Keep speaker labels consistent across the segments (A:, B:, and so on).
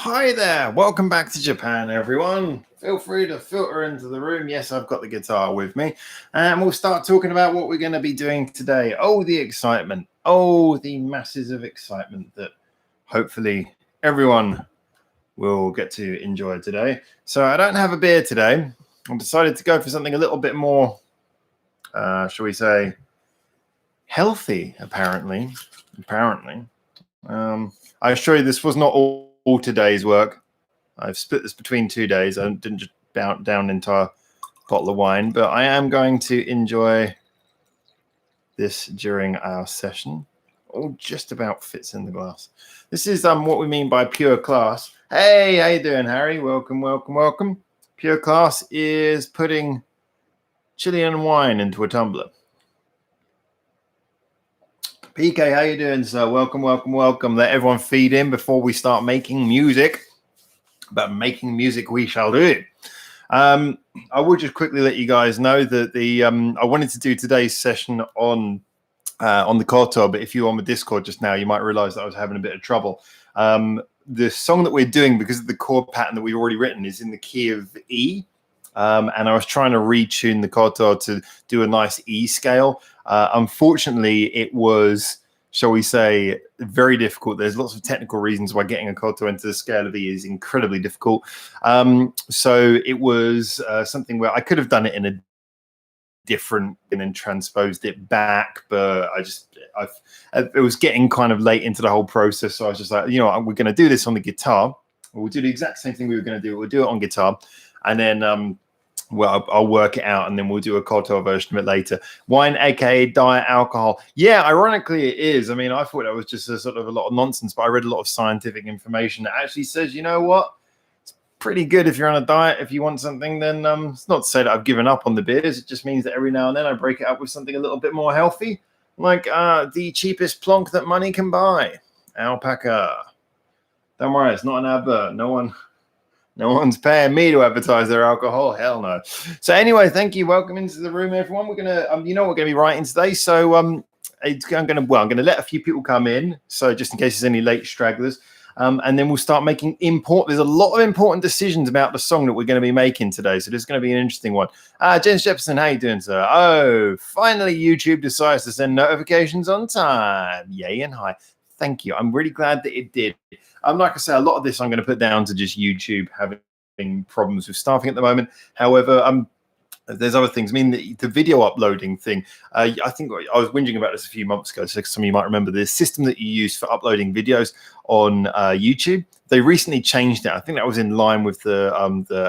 A: Hi there, welcome back to Japan, everyone. Feel free to filter into the room. Yes, I've got the guitar with me, and we'll start talking about what we're going to be doing today. Oh, the excitement. Oh, the masses of excitement that hopefully everyone will get to enjoy today. So I don't have a beer today. I decided to go for something a little bit more, shall we say, healthy, apparently. I assure you this was not all today's work. I've split this between 2 days. I didn't just down an entire bottle of wine, but I am going to enjoy this during our session. Oh, just about fits in the glass. This is what we mean by pure class. Hey, how you doing, Harry? Welcome. Pure class is putting Chilean wine into a tumbler. PK, how you doing, sir? Welcome. Let everyone feed in before we start making music. But making music we shall do. I will just quickly let you guys know that I wanted to do today's session on the koto, but if you're on the Discord just now, you might realize that I was having a bit of trouble. The song that we're doing, because of the chord pattern that we've already written, is in the key of E. And I was trying to retune the koto to do a nice E scale. Unfortunately, it was, shall we say, very difficult. There's lots of technical reasons why getting a koto into the scale of E is incredibly difficult. So it was something where I could have done it in a different and then transposed it back, but it was getting kind of late into the whole process. So I was just like, we're going to do this on the guitar. We'll do the exact same thing we were going to do. We'll do it on guitar, and then I'll work it out, and then we'll do a koto version of it later. Wine, aka diet alcohol. Yeah, ironically, it is. I mean, I thought that was just a sort of a lot of nonsense, but I read a lot of scientific information that actually says, you know what? It's pretty good if you're on a diet. If you want something, then it's not to say that I've given up on the beers. It just means that every now and then I break it up with something a little bit more healthy, like the cheapest plonk that money can buy. Alpaca. Don't worry, it's not an advert. No one's paying me to advertise their alcohol. Hell no. So anyway, thank you. Welcome into the room, everyone. We're gonna, we're gonna be writing today. So I'm gonna let a few people come in. So just in case there's any late stragglers, and then we'll start making There's a lot of important decisions about the song that we're going to be making today. So this is going to be an interesting one. James Jefferson, how you doing, sir? Oh, finally YouTube decides to send notifications on time. Yay and hi. Thank you. I'm really glad that it did. Like I say, a lot of this I'm going to put down to just YouTube having problems with staffing at the moment. However, there's other things. I mean, the video uploading thing, I think I was whinging about this a few months ago, so some of you might remember the system that you use for uploading videos on YouTube. They recently changed it. I think that was in line with the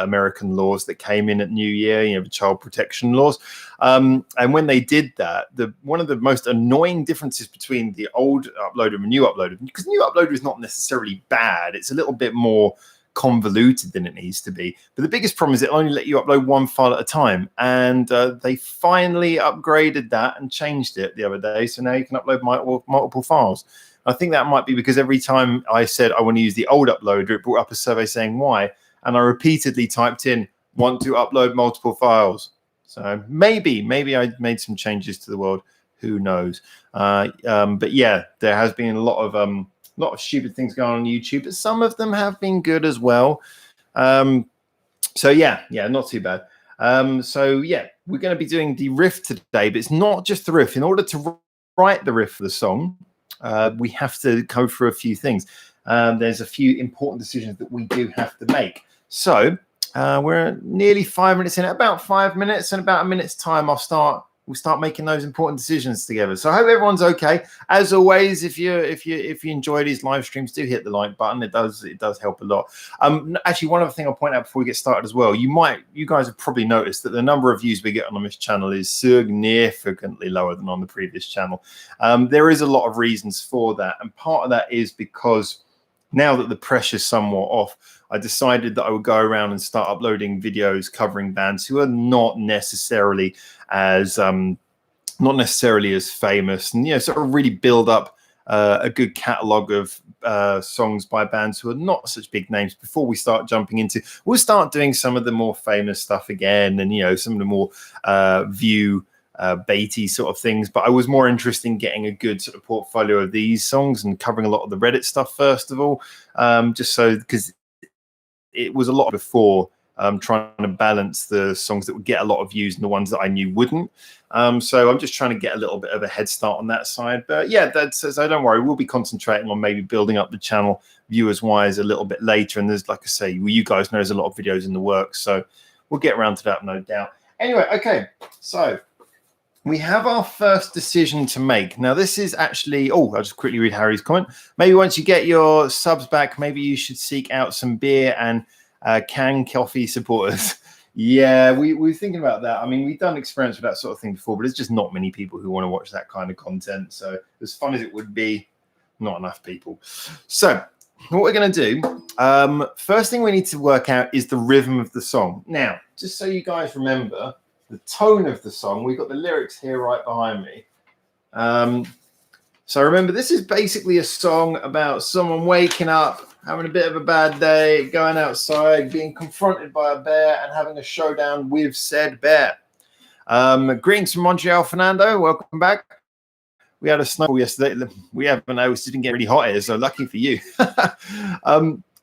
A: American laws that came in at New Year, the child protection laws. And when they did that, one of the most annoying differences between the old uploader and the new uploader, because new uploader is not necessarily bad, it's a little bit more convoluted than it needs to be. But the biggest problem is it only let you upload one file at a time. And they finally upgraded that and changed it the other day. So now you can upload multiple files. I think that might be because every time I said I want to use the old uploader, it brought up a survey saying why. And I repeatedly typed in, want to upload multiple files. So maybe I made some changes to the world. Who knows? But yeah, there has been a lot of stupid things going on YouTube, but some of them have been good as well. So yeah, not too bad. So yeah, we're going to be doing the riff today, but it's not just the riff. In order to write the riff for the song, we have to go through a few things. There's a few important decisions that we do have to make. So we're nearly 5 minutes in. About 5 minutes, and about a minute's time, we'll start making those important decisions together. So I hope everyone's okay. As always, if you enjoy these live streams, do hit the like button. It does help a lot. Actually, one other thing I'll point out before we get started as well. You guys have probably noticed that the number of views we get on this channel is significantly lower than on the previous channel. There is a lot of reasons for that, and part of that is because now that the pressure's somewhat off, I decided that I would go around and start uploading videos covering bands who are not necessarily as famous, and sort of really build up a good catalogue of songs by bands who are not such big names before we start jumping into. We'll start doing some of the more famous stuff again, and some of the more baity sort of things, but I was more interested in getting a good sort of portfolio of these songs and covering a lot of the Reddit stuff first of all, just so, because it was a lot before, trying to balance the songs that would get a lot of views and the ones that I knew wouldn't. So I'm just trying to get a little bit of a head start on that side. But yeah, so don't worry, we'll be concentrating on maybe building up the channel viewers wise a little bit later. And there's, like I say, well, you guys know there's a lot of videos in the works, so we'll get around to that, no doubt. Anyway, okay, so we have our first decision to make. Now, this is actually, I'll just quickly read Harry's comment. Maybe once you get your subs back, maybe you should seek out some beer and can coffee supporters. Yeah, we were thinking about that. I mean, we've done experiments with that sort of thing before, but there's just not many people who want to watch that kind of content. So as fun as it would be, not enough people. So what we're going to do, first thing we need to work out is the rhythm of the song. Now, just so you guys remember the tone of the song, we've got the lyrics here right behind me. So remember, this is basically a song about someone waking up, having a bit of a bad day, going outside, being confronted by a bear, and having a showdown with said bear. Greetings from Montreal, Fernando. Welcome back. We had a snowball yesterday. We haven't noticed. It's been getting really hot here, so lucky for you.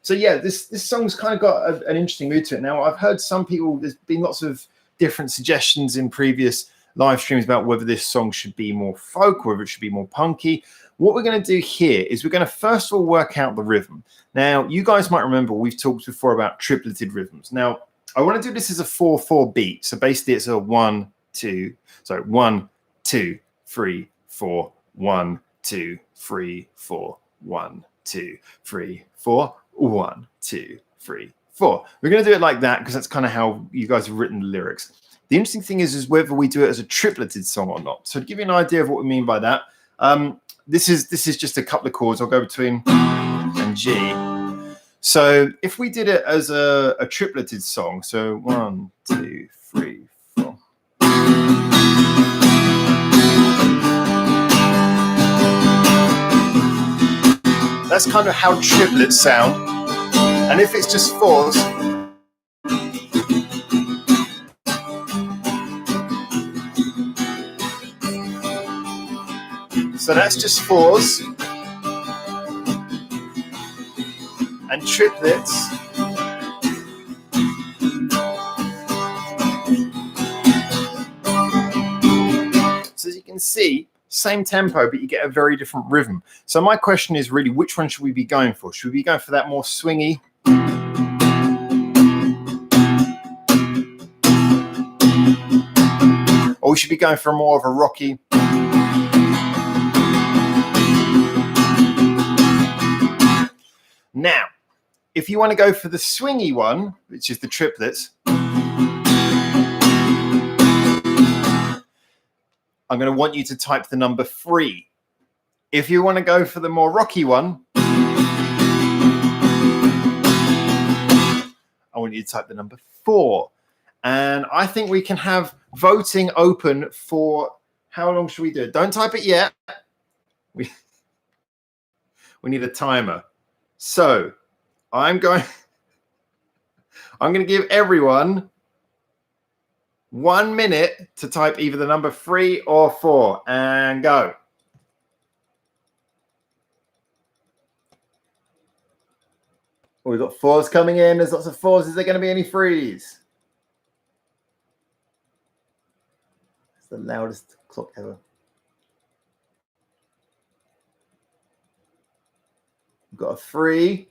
A: So yeah, this song's kind of got an interesting mood to it. Now, I've heard some people, there's been lots of different suggestions in previous live streams about whether this song should be more folk, whether it should be more punky. What we're going to do here is we're going to first of all work out the rhythm. Now, you guys might remember we've talked before about tripleted rhythms. Now, I want to do this as a 4/4 beat. So basically it's a 1, 2, 3, 4, 1, 2, 3, 4, 1, 2, 3, 4, 1, 2, 3, 4. We're going to do it like that because that's kind of how you guys have written the lyrics. The interesting thing is whether we do it as a tripleted song or not. So to give you an idea of what we mean by that, this is just a couple of chords. I'll go between and G. So if we did it as a tripleted song, so 1, 2, 3, 4. That's kind of how triplets sound. And if it's just fours, so that's just fours. And triplets. So as you can see, same tempo, but you get a very different rhythm. So my question is really, which one should we be going for? Should we be going for that more swingy? Or we should be going for more of a rocky? Now, if you want to go for the swingy one, which is the triplets, I'm going to want you to type the number 3. If you want to go for the more rocky one, I want you to type the number 4. And I think we can have voting open for how long should we do it? Don't type it yet. We need a timer. So I'm going to give everyone 1 minute to type either the number 3 or 4 and go. Oh, we've got 4s coming in. There's lots of 4s. Is there going to be any 3s? It's the loudest clock ever. We've got a 3.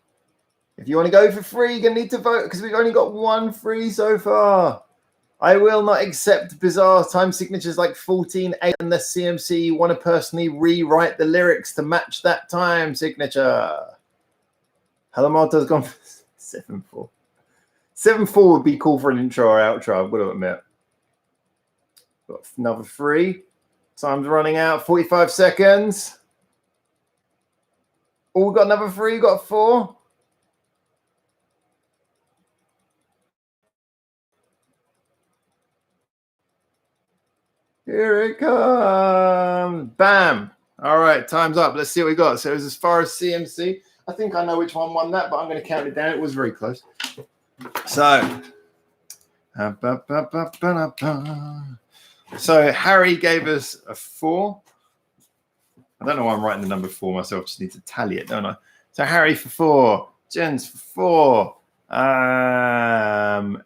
A: If you want to go for 3, you're going to need to vote because we've only got 1 3 so far. I will not accept bizarre time signatures like 14-8 unless CMC want to personally rewrite the lyrics to match that time signature. Hello, Marta's gone for 7/4. 7/4 would be cool for an intro or outro, I've got to admit. Got another 3. Time's running out. 45 seconds. Oh, we've got another 3. We've got 4. Here it comes. Bam. All right, time's up. Let's see what we got. So it was as far as CMC. I think I know which one won that, but I'm going to count it down. It was very close. So, Harry gave us a 4. I don't know why I'm writing the number 4 myself. Just need to tally it, don't I? So Harry for 4. Jens for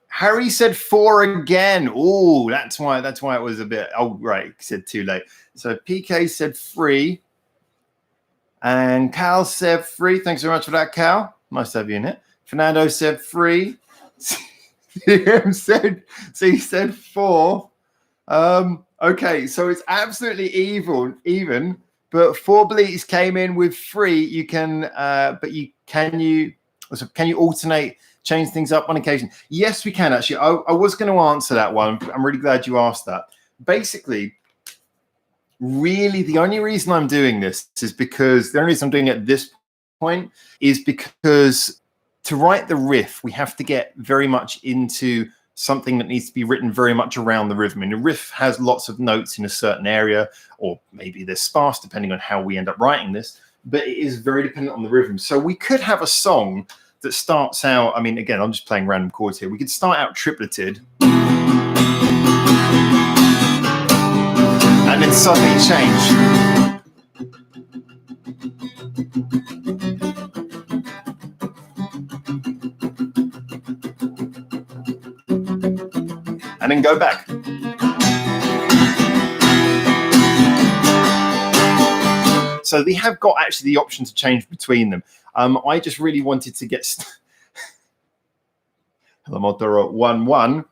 A: Harry said 4 again. Oh, that's why it was a bit. Oh, right, he said too late. So PK said 3, and Cal said 3. Thanks very much for that, Cal. Nice to have you in it. Fernando said 3. He said 4. Okay, so it's absolutely even. But 4 Bleats came in with 3. You can, can you alternate? Change things up on occasion? Yes, we can actually. I was going to answer that one. I'm really glad you asked that. Basically, really, the only reason I'm doing this is because the only reason I'm doing it at this point is because to write the riff, we have to get very much into something that needs to be written very much around the rhythm. And the riff has lots of notes in a certain area, or maybe they're sparse depending on how we end up writing this, but it is very dependent on the rhythm. So we could have a song that starts out, I mean, again, I'm just playing random chords here. We could start out tripleted and then suddenly change. And then go back. So they have got actually the option to change between them. I just really wanted to get Hello Montoro 1-1.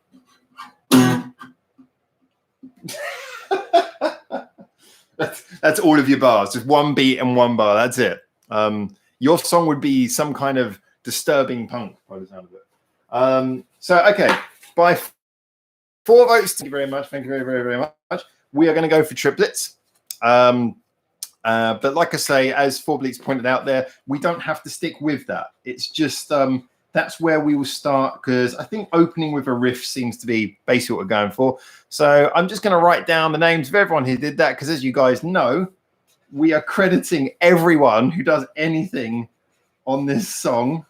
A: That's all of your bars, just 1 beat and 1 bar. That's it. Your song would be some kind of disturbing punk by the sound of it. So okay, by 4 votes. Thank you very much. Thank you very, very, very much. We are going to go for triplets. But like I say, as 4 Bleats pointed out there, we don't have to stick with that. It's just that's where we will start, because I think opening with a riff seems to be basically what we're going for. So I'm just going to write down the names of everyone who did that, because as you guys know, we are crediting everyone who does anything on this song.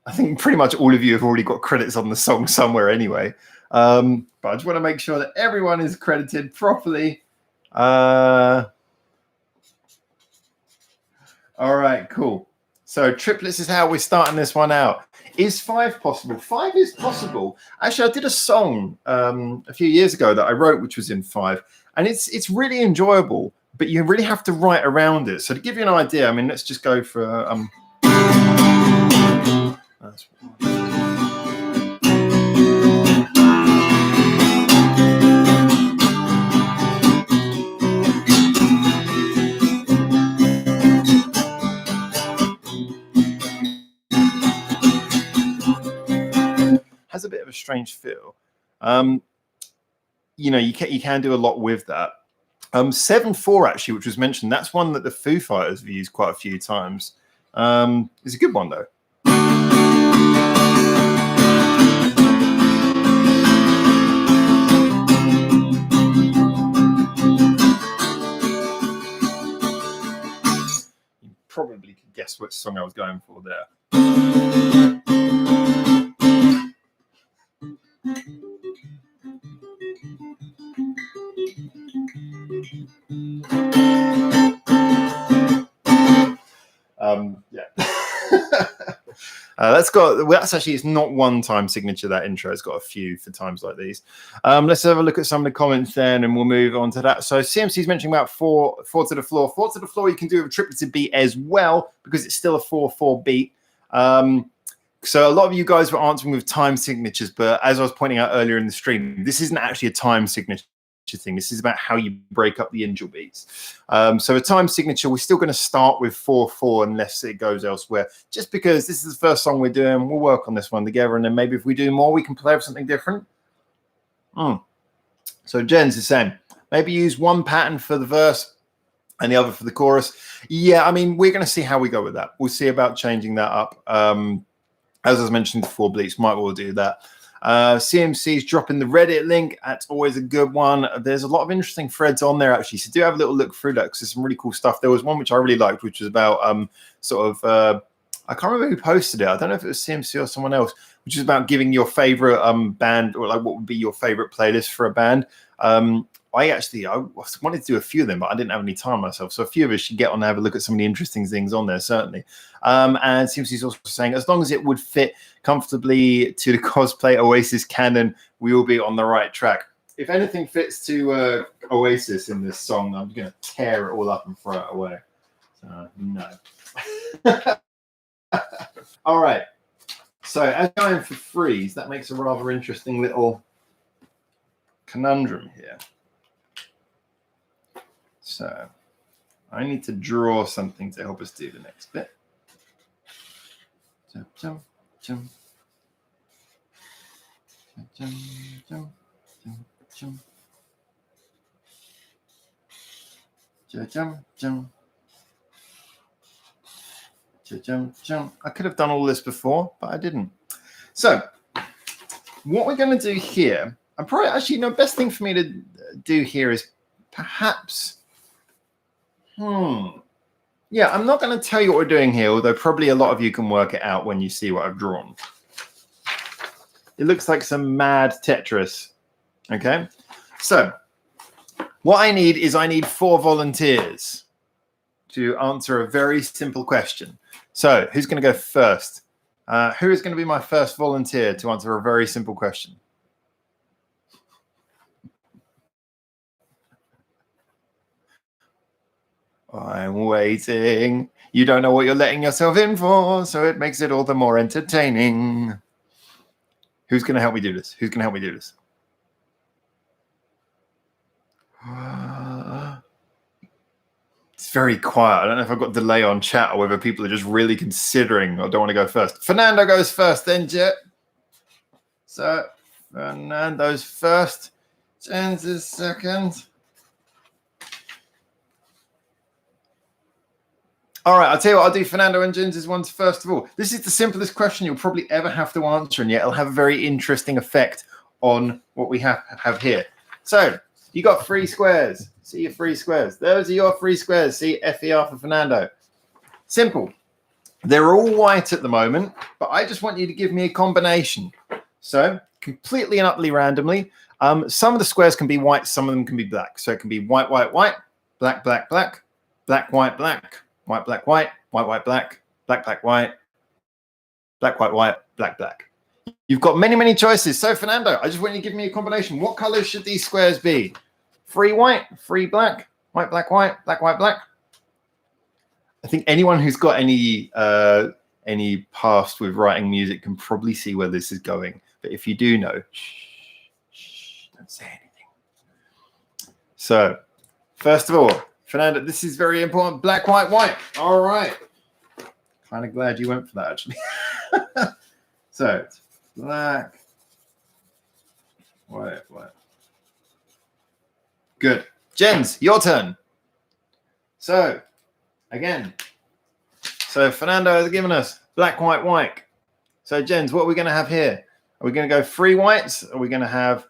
A: I think pretty much all of you have already got credits on the song somewhere anyway. But I just want to make sure that everyone is credited properly. All right, cool. So triplets is how we're starting this one out. Is 5 possible? 5 is possible. Actually, I did a song a few years ago that I wrote, which was in 5, and it's really enjoyable, but you really have to write around it. So to give you an idea, I mean, let's just go for that's has a bit of a strange feel. You know, you can do a lot with that. 7/4 actually, which was mentioned, that's one that the Foo Fighters have used quite a few times. It's a good one though. You probably could guess what song I was going for there. Yeah. That's actually, it's not one time signature, that intro. It's got a few for times like these. Let's have a look at some of the comments then, and we'll move on to that. So CMC's mentioning about 4 to the floor. 4 to the floor you can do with a tripleted beat as well, because it's still a 4/4 beat. So a lot of you guys were answering with time signatures, but as I was pointing out earlier in the stream, this isn't actually a time signature thing. This is about how you break up the angel beats. So a time signature, we're still going to start with 4/4 unless it goes elsewhere. Just because this is the first song we're doing, we'll work on this one together, and then maybe if we do more, we can play with something different. So Jen's is saying, maybe use one pattern for the verse and the other for the chorus. Yeah, I mean, we're going to see how we go with that. We'll see about changing that up. As I was mentioning before, Bleach might well do that. CMC's dropping the Reddit link. That's always a good one. There's a lot of interesting threads on there, actually. So do have a little look through that, because there's some really cool stuff. There was one which I really liked, which was about I can't remember who posted it. I don't know if it was CMC or someone else, which is about giving your favorite band, or like what would be your favorite playlist for a band. I wanted to do a few of them, but I didn't have any time myself. So a few of us should get on and have a look at some of the interesting things on there, certainly. And Simpson's also saying, as long as it would fit comfortably to the cosplay Oasis canon, we will be on the right track. If anything fits to Oasis in this song, I'm going to tear it all up and throw it away. So, no. All right. So as going for freeze, that makes a rather interesting little conundrum here. So I need to draw something to help us do the next bit. Jump, jump, jump. Jump, jump, jump, jump. Jump, jump. Jump, jump. I could have done all this before, but I didn't. So what we're going to do here, I'm probably actually, best thing for me to do here is perhaps, yeah, I'm not going to tell you what we're doing here, although probably a lot of you can work it out when you see what I've drawn. It looks like some mad Tetris. Okay. So what I need 4 volunteers to answer a very simple question. So who's going to go first? Who is going to be my first volunteer to answer a very simple question? I'm waiting. You don't know what you're letting yourself in for, so it makes it all the more entertaining. Who's going to help me do this? Who's going to help me do this? It's very quiet. I don't know if I've got delay on chat or whether people are just really considering or don't want to go first. Fernando goes first, then Jet. So Fernando's first. Jens is second. All right, I'll tell you what, I'll do Fernando and Jens' ones first of all. This is the simplest question you'll probably ever have to answer, and yet it'll have a very interesting effect on what we have here. So you got 3 squares. See your 3 squares. Those are your 3 squares. See FER for Fernando. Simple. They're all white at the moment, but I just want you to give me a combination. So completely and utterly randomly, some of the squares can be white, some of them can be black. So it can be white, white, white, black, black, black, black, white, black, white, black, white, white, white, black, black, black, white, black, white, white, black, black. You've got many, many choices. So Fernando, I just want you to give me a combination. What colors should these squares be? 3 white, 3 black, white, black, white, black, white, black. I think anyone who's got any past with writing music can probably see where this is going. But if you do know, shh, don't say anything. So, first of all, Fernando, this is very important. Black, white, white. All right. Kind of glad you went for that, actually. So, it's black, white, white. Good. Jens, your turn. So, again. So, Fernando has given us black, white, white. So, Jens, what are we going to have here? Are we going to go 3 whites? Are we going to have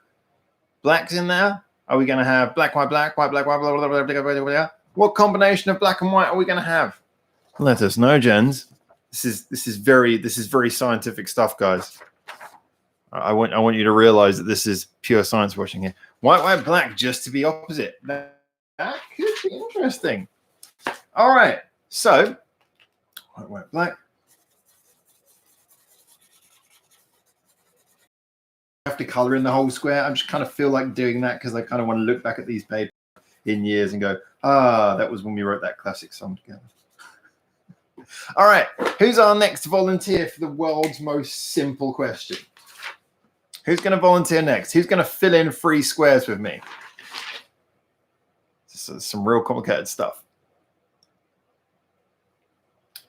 A: blacks in there? Are we going to have black, white, black, white, black, white, blah, blah, blah, blah, blah, blah, blah? What combination of black and white are we going to have? Let us know, Jens. This is very scientific stuff, guys. I want you to realize that this is pure science washing here. White, white, black, just to be opposite. That could be interesting. All right. So, white, white, black. I have to color in the whole square. I just kind of feel like doing that because I kind of want to look back at these papers in years and go, that was when we wrote that classic song together. All right. Who's our next volunteer for the world's most simple question? Who's going to volunteer next? Who's going to fill in 3 squares with me? This is some real complicated stuff.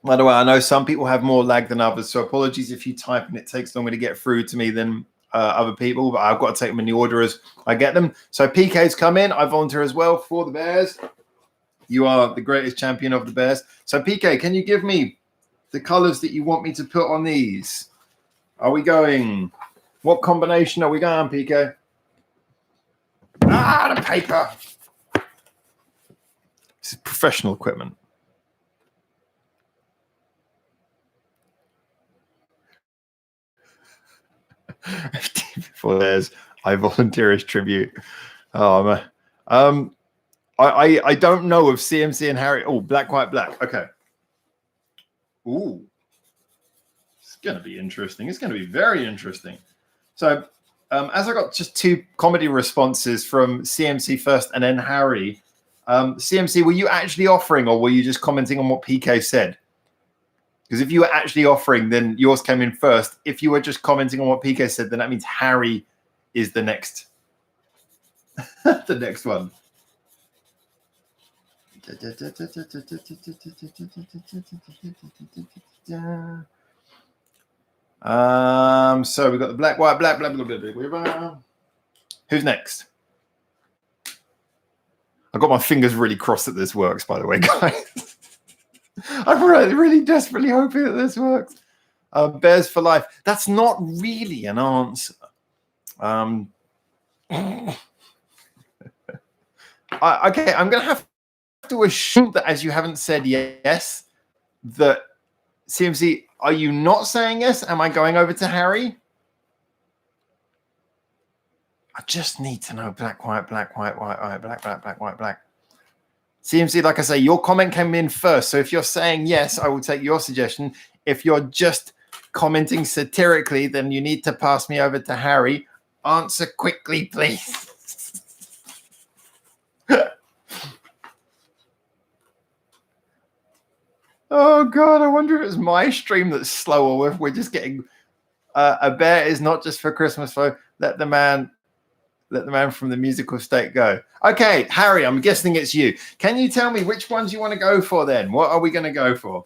A: By the way, I know some people have more lag than others, so apologies if you type and it takes longer to get through to me than other people, but I've got to take them in the order as I get them. So PK's come in. I volunteer as well for the Bears. You are the greatest champion of the Bears. So PK, can you give me the colors that you want me to put on these? Are we going... What combination are we going, PK? The paper. This is professional equipment. Before there's I volunteer as tribute. Oh, I don't know of CMC and Harry. Oh, black, white, black. Okay. Ooh. It's going to be interesting. It's going to be very interesting. So, as I got just 2 comedy responses from CMC first and then Harry, CMC, were you actually offering or were you just commenting on what PK said? Because if you were actually offering, then yours came in first. If you were just commenting on what PK said, then that means Harry is the next, the next one. So we've got the black, white, black, blah, blah, blah, blah, blah. Who's next? I've got my fingers really crossed that this works, by the way, guys. I'm really desperately hoping that this works. Bears for life. That's not really an answer. Okay, I'm going to have to assume that as you haven't said yes, that CMC, are you not saying yes? Am I going over to Harry? I just need to know black, white, black, white, white, white, black, black, black, white, black. CMC, like I say, your comment came in first. So if you're saying yes, I will take your suggestion. If you're just commenting satirically, then you need to pass me over to Harry. Answer quickly, please. Oh, God, I wonder if it's my stream that's slow or if we're just getting... a bear is not just for Christmas, folks. Let the man from the musical state go. Okay, Harry, I'm guessing it's you. Can you tell me which ones you want to go for then? What are we going to go for?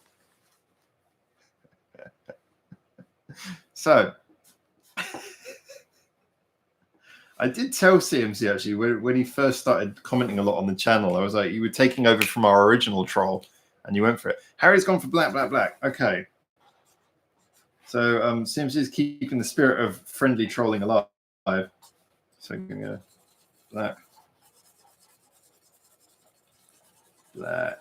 A: So, I did tell CMC actually when he first started commenting a lot on the channel, I was like, you were taking over from our original troll and you went for it. Harry's gone for black, black, black. Okay. So CMC is keeping the spirit of friendly trolling alive. So I'm going to go black, black,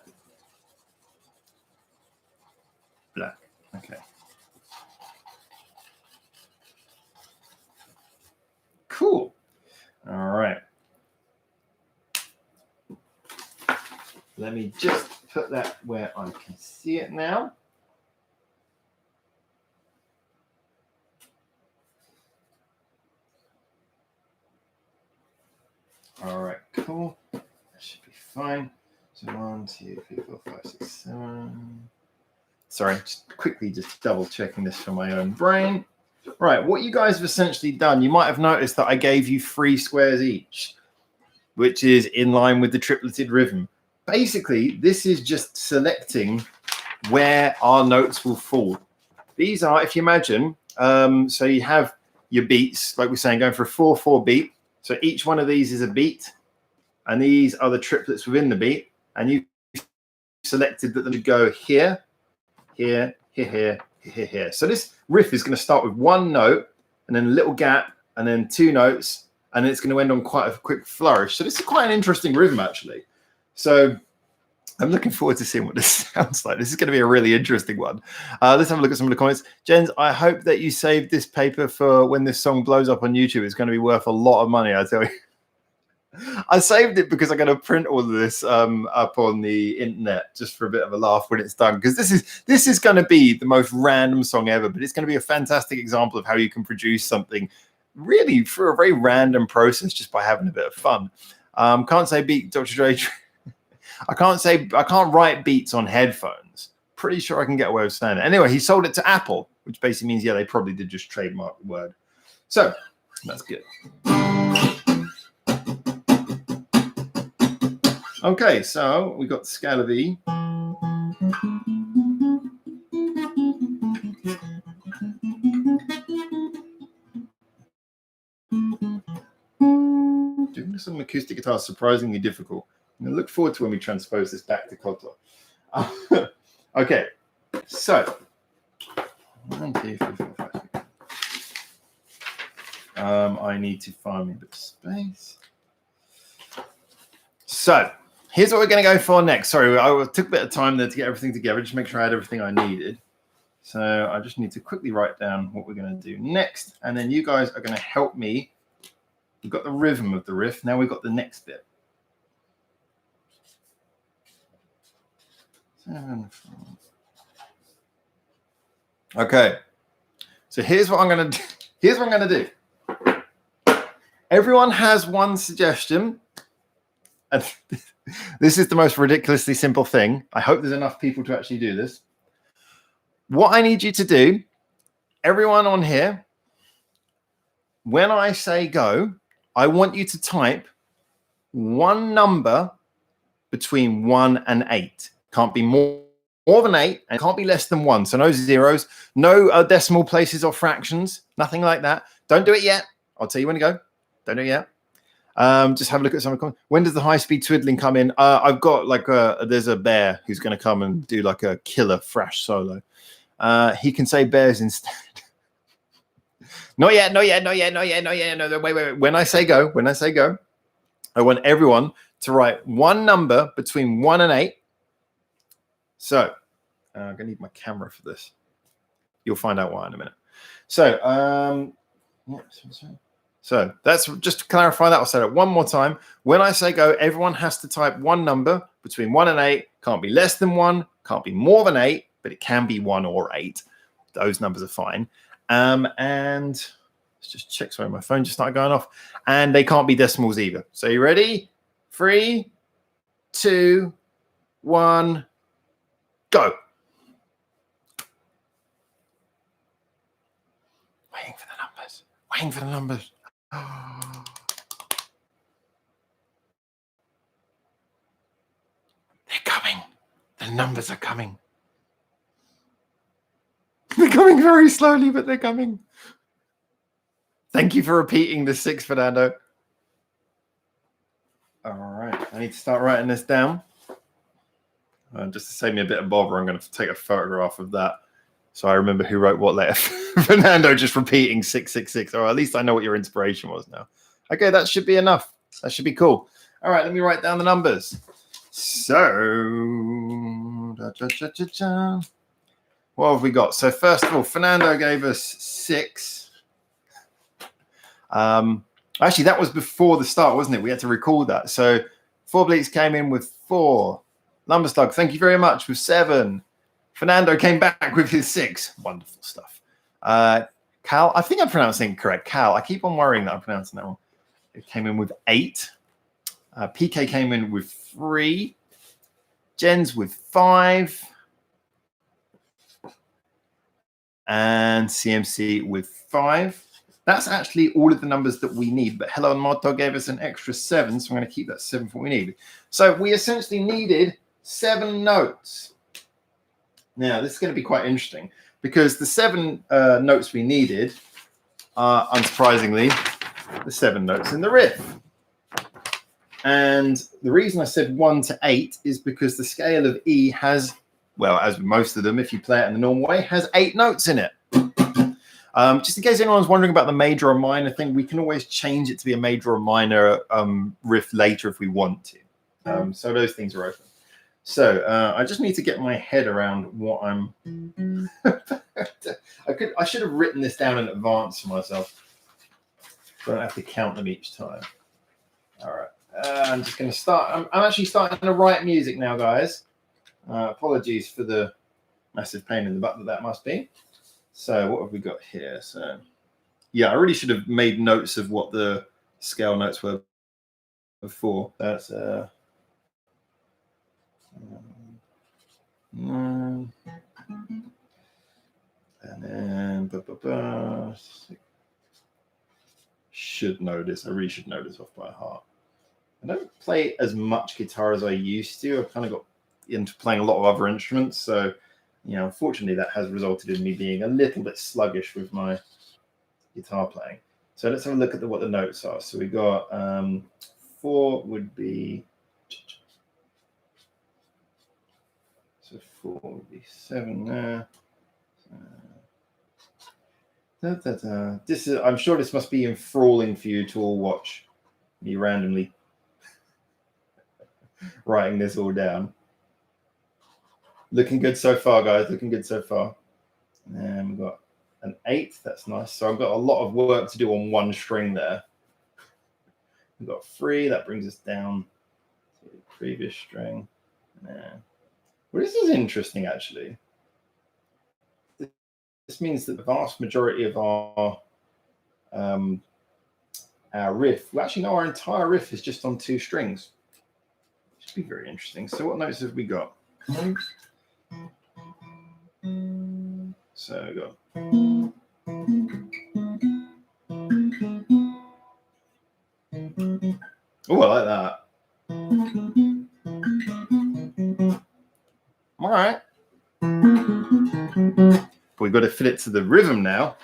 A: black. Okay. Cool. All right. Let me just put that where I can see it now. All right, cool. That should be fine. So 1, 2, 3, 4, 5, 6, 7. Sorry, just quickly double checking this for my own brain. Right, what you guys have essentially done, you might have noticed that I gave you 3 squares each, which is in line with the tripleted rhythm. Basically, this is just selecting where our notes will fall. These are, if you imagine, so you have your beats, like we're saying, going for a 4/4 beat. So each one of these is a beat, and these are the triplets within the beat. And you selected that they would go here, here, here, here, here, here. So this riff is going to start with 1 note, and then a little gap, and then 2 notes, and then it's going to end on quite a quick flourish. So this is quite an interesting rhythm, actually. So I'm looking forward to seeing what this sounds like. This is going to be a really interesting one. Let's have a look at some of the comments. Jens, I hope that you saved this paper for when this song blows up on YouTube. It's going to be worth a lot of money, I tell you. I saved it because I'm going to print all of this up on the internet just for a bit of a laugh when it's done. Because this is going to be the most random song ever, but it's going to be a fantastic example of how you can produce something really for a very random process just by having a bit of fun. Can't say beat Dr. Dre. I can't write beats on headphones. Pretty sure I can get away with saying it. Anyway, he sold it to Apple, which basically means, yeah, they probably did just trademark the word. So that's good. Okay, so we got the scale of E. Doing some acoustic guitar is surprisingly difficult. I'm going to look forward to when we transpose this back to koto. Okay, so 1, 2, 3, 4, 5, 6. I need to find me a bit of space. So here's what we're going to go for next. Sorry, I took a bit of time there to get everything together, just make sure I had everything I needed. So I just need to quickly write down what we're going to do next, and then you guys are going to help me. We've got the rhythm of the riff. Now we've got the next bit. Okay. So here's what I'm going to do. Here's what I'm going to do. Everyone has one suggestion. And this is the most ridiculously simple thing. I hope there's enough people to actually do this. What I need you to do, everyone on here, when I say go, I want you to type one number between 1 and 8. Can't be more than 8 and can't be less than 1. So no zeros, no decimal places or fractions, nothing like that. Don't do it yet. I'll tell you when to go. Don't do it yet. Just have a look at some of the comments. When does the high-speed twiddling come in? I've got there's a bear who's going to come and do like a killer thrash solo. He can say bears instead. Not yet. No, wait. When I say go, I want everyone to write one number between 1 and 8. So I'm going to need my camera for this. You'll find out why in a minute. So, so that's just to clarify that. I'll say it one more time. When I say go, everyone has to type one number between 1 and 8. Can't be less than 1. Can't be more than 8, but it can be 1 or 8. Those numbers are fine. And let's just check. Sorry, my phone just started going off. And they can't be decimals either. So you ready? 3, 2, 1, go. Waiting for the numbers. Waiting for the numbers. Oh. They're coming. The numbers are coming. They're coming very slowly, but they're coming. Thank you for repeating the 6, Fernando. All right. I need to start writing this down. Just to save me a bit of bother, I'm going to take a photograph of that so I remember who wrote what letter. Fernando just repeating 666. Or at least I know what your inspiration was now. Okay, that should be enough. That should be cool. All right, let me write down the numbers. So, what have we got? So first of all, Fernando gave us 6. Actually, that was before the start, wasn't it? We had to record that. So 4 Bleaks came in with 4. Lumberslug, thank you very much, with 7. Fernando came back with his 6. Wonderful stuff. Cal, I think I'm pronouncing it correct. Cal, I keep on worrying that I'm pronouncing that wrong. It came in with 8. PK came in with 3. Jen's with 5. And CMC with 5. That's actually all of the numbers that we need. But Hello and Modto gave us an extra 7, so I'm going to keep that 7 for what we need. So we essentially needed 7 notes. Now, this is going to be quite interesting because the 7 notes we needed are, unsurprisingly, the 7 notes in the riff. And the reason I said 1 to 8 is because the scale of E has, well, as most of them, if you play it in the normal way, has 8 notes in it. Just in case anyone's wondering about the major or minor thing, we can always change it to be a major or minor riff later if we want to. So those things are open. So I just need to get my head around what I'm. I should have written this down in advance for myself. So I don't have to count them each time. All right. I'm just going to start. I'm actually starting to write music now, guys. Apologies for the massive pain in the butt that must be. So what have we got here? So yeah, I really should have made notes of what the scale notes were before. That's and then should know this. I really should know this off by heart. I don't play as much guitar as I used to. I've kind of got into playing a lot of other instruments. So, you know, unfortunately, that has resulted in me being a little bit sluggish with my guitar playing. So let's have a look at what the notes are. So we got 4 would be, so 4 would be 7 there. This is, I'm sure this must be enthralling for you to all watch me randomly writing this all down. Looking good so far, guys. Looking good so far. And we've got an 8. That's nice. So I've got a lot of work to do on one string there. We've got 3. That brings us down to the previous string. Well, this is interesting, actually. This means that the vast majority of our riff, well, actually, no, our entire riff is just on 2 strings. Should be very interesting. So, what notes have we got? So, we got. Oh, I like that. All right. But we've got to fit it to the rhythm now.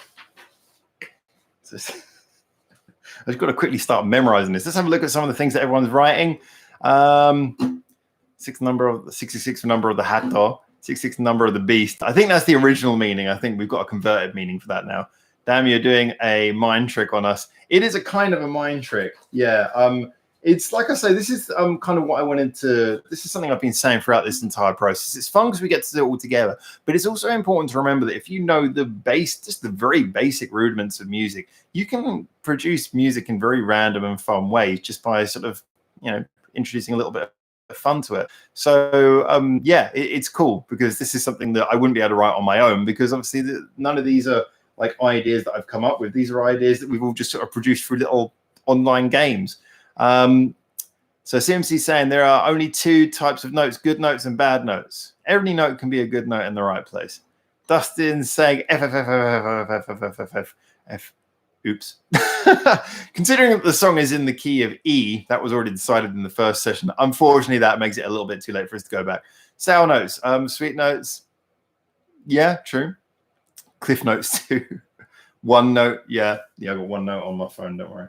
A: So I've got to quickly start memorizing this. Let's have a look at some of the things that everyone's writing. 66 number of the Hathor, 66 number of the beast. I think that's the original meaning. I think we've got a converted meaning for that now. Damn, you're doing a mind trick on us. It is a kind of a mind trick. Yeah. It's like I say, this is kind of what I wanted to. This is something I've been saying throughout this entire process. It's fun because we get to do it all together, but it's also important to remember that if you know the base, just the very basic rudiments of music, you can produce music in very random and fun ways just by sort of, introducing a little bit of fun to it. So yeah, it's cool because this is something that I wouldn't be able to write on my own because obviously none of these are like ideas that I've come up with. These are ideas that we've all just sort of produced through little online games. So CMC saying there are only 2 types of notes, good notes and bad notes. Every note can be a good note in the right place. Dustin saying F, F, F, F, F, F, F, F, F, F, F. Oops. Considering that the song is in the key of E, that was already decided in the first session. Unfortunately, that makes it a little bit too late for us to go back. Sour notes, sweet notes. Yeah, true. Cliff notes too. 1 note, yeah, I got 1 note on my phone, don't worry.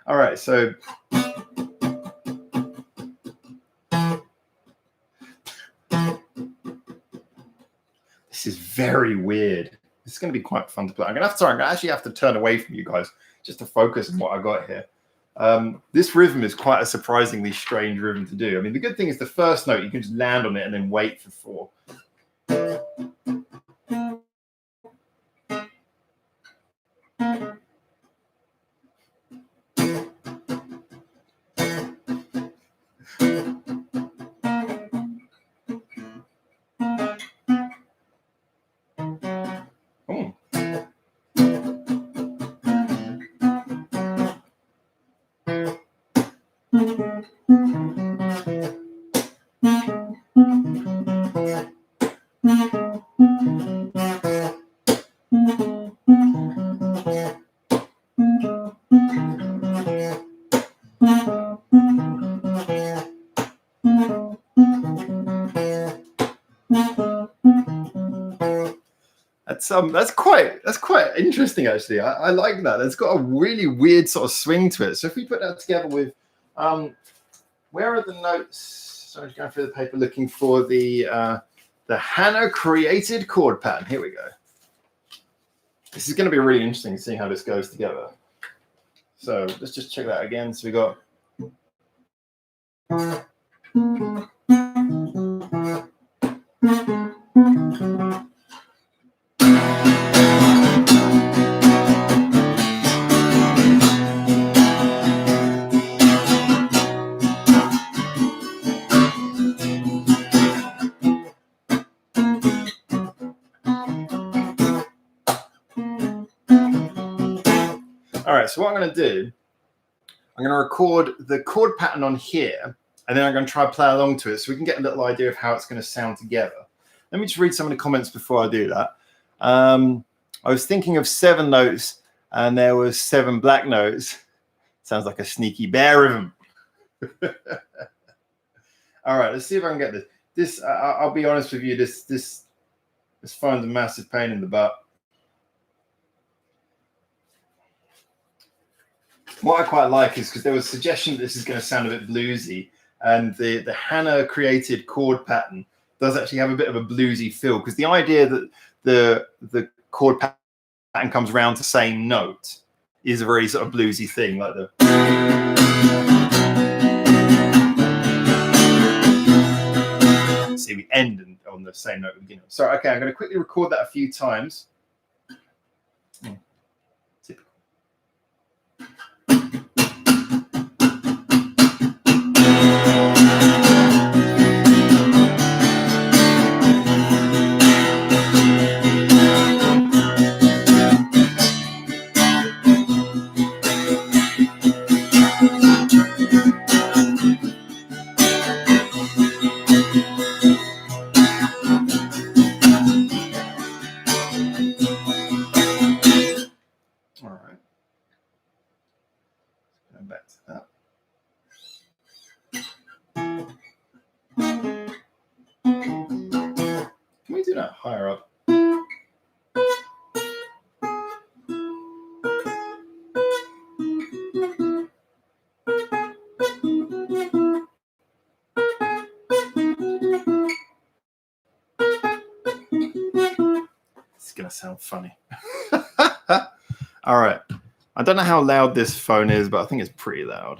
A: All right, so this is very weird. This is going to be quite fun to play. I'm going to actually have to turn away from you guys just to focus on what I got here. This rhythm is quite a surprisingly strange rhythm to do. I mean, the good thing is the first note, you can just land on it and then wait for 4. That's quite interesting, actually. I like that. It's got a really weird sort of swing to it. So if we put that together with, where are the notes? So I'm just going through the paper looking for the Hannah created chord pattern. Here we go. This is going to be really interesting to see how this goes together. So let's just check that again. So we got. All right, so what I'm going to do, I'm going to record the chord pattern on here, and then I'm going to try to play along to it so we can get a little idea of how it's going to sound together. Let me just read some of the comments before I do that. I was thinking of 7 notes, and there was 7 black notes. Sounds like a sneaky bear rhythm. All right, let's see if I can get this. I'll be honest with you, this finds a massive pain in the butt. What I quite like is because there was a suggestion that this is going to sound a bit bluesy, and the Hannah created chord pattern does actually have a bit of a bluesy feel, because the idea that the chord pattern comes around to the same note is a very sort of bluesy thing, like the. See, we end on the same note at the beginning. So, okay, I'm going to quickly record that a few times. do that higher up. It's going to sound funny. All right. I don't know how loud this phone is, but I think it's pretty loud.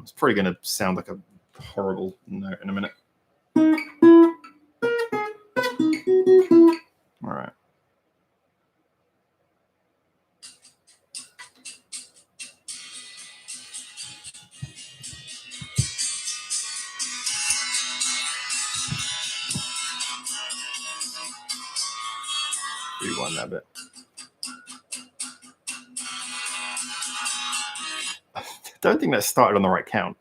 A: It's probably going to sound like a horrible note in a minute. All right. Rewind that bit. I don't think that started on the right count.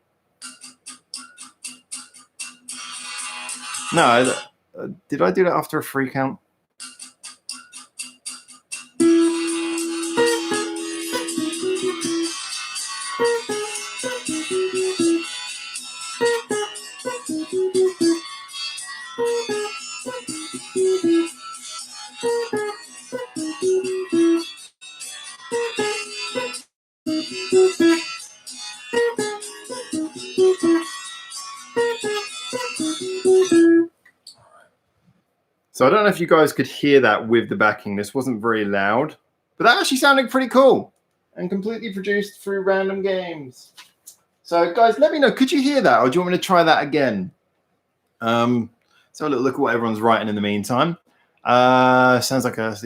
A: No, did I do that after a free count? So I don't know if you guys could hear that with the backing. This wasn't very loud, but that actually sounded pretty cool and completely produced through Random Games. So guys, let me know, could you hear that, or do you want me to try that again? So a little look at what everyone's writing in the meantime. Sounds like a...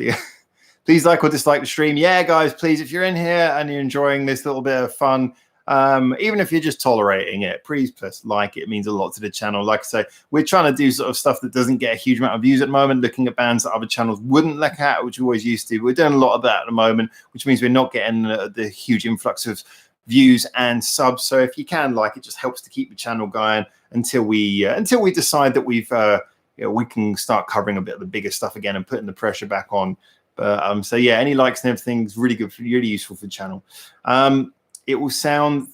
A: Please like or dislike the stream. Yeah, guys, please, if you're in here and you're enjoying this little bit of fun, even if you're just tolerating it, please like it. It means a lot to the channel. Like I say, we're trying to do sort of stuff that doesn't get a huge amount of views at the moment, looking at bands that other channels wouldn't look at, which we always used to. We're doing a lot of that at the moment, which means we're not getting the huge influx of views and subs. So if you can like it, just helps to keep the channel going until we decide that we've we can start covering a bit of the bigger stuff again and putting the pressure back on. But so yeah, any likes and everything is really good, really useful for the channel. It will sound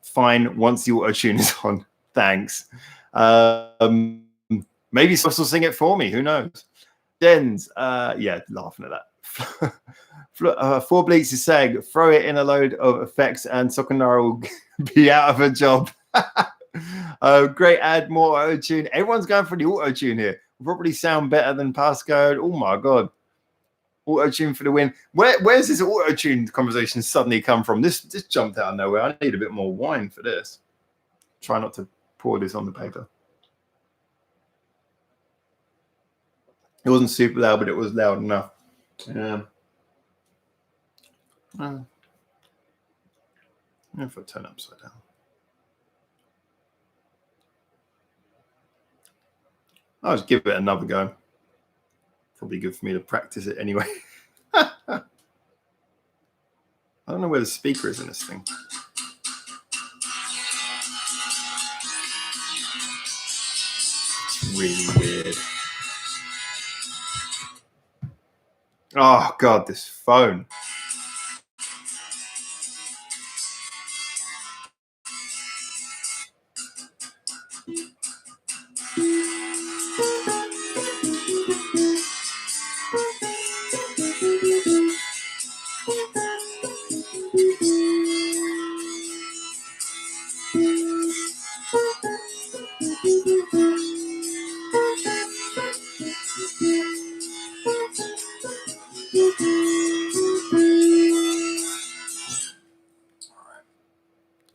A: fine once the auto tune is on. Thanks. Maybe Sus will sing it for me. Who knows? Jens, yeah, laughing at that. Four Bleaks is saying, throw it in a load of effects and Sokonara will be out of a job. Great, add more auto tune. Everyone's going for the auto tune here. Will probably sound better than passcode. Oh my god. Auto-tune for the win. Where's this auto-tune conversation suddenly come from? This jumped out of nowhere. I need a bit more wine for this. Try not to pour this on the paper. It wasn't super loud, but it was loud enough. If I turn it upside down. I'll just give it another go. Probably good for me to practice it anyway. I don't know where the speaker is in this thing. It's really weird. Oh, God, this phone.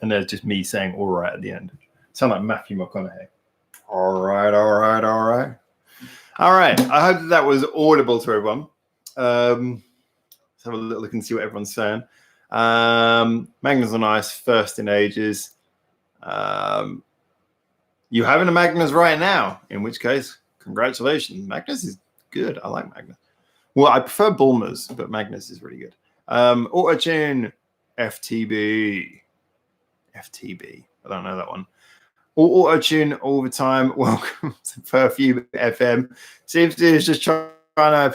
A: And there's just me saying all right at the end. Sound like Matthew McConaughey. All right, all right, all right. All right. I hope that was audible to everyone. Let's have a little look and see what everyone's saying. Magnus on Ice, first in ages. You having a Magnus right now? In which case, congratulations. Magnus is good. I like Magnus. Well, I prefer Bulmers, but Magnus is really good. Auto-tune, FTB. FTB. I don't know that one. Auto-tune all the time. Welcome to Perfume FM. Seems to is just trying to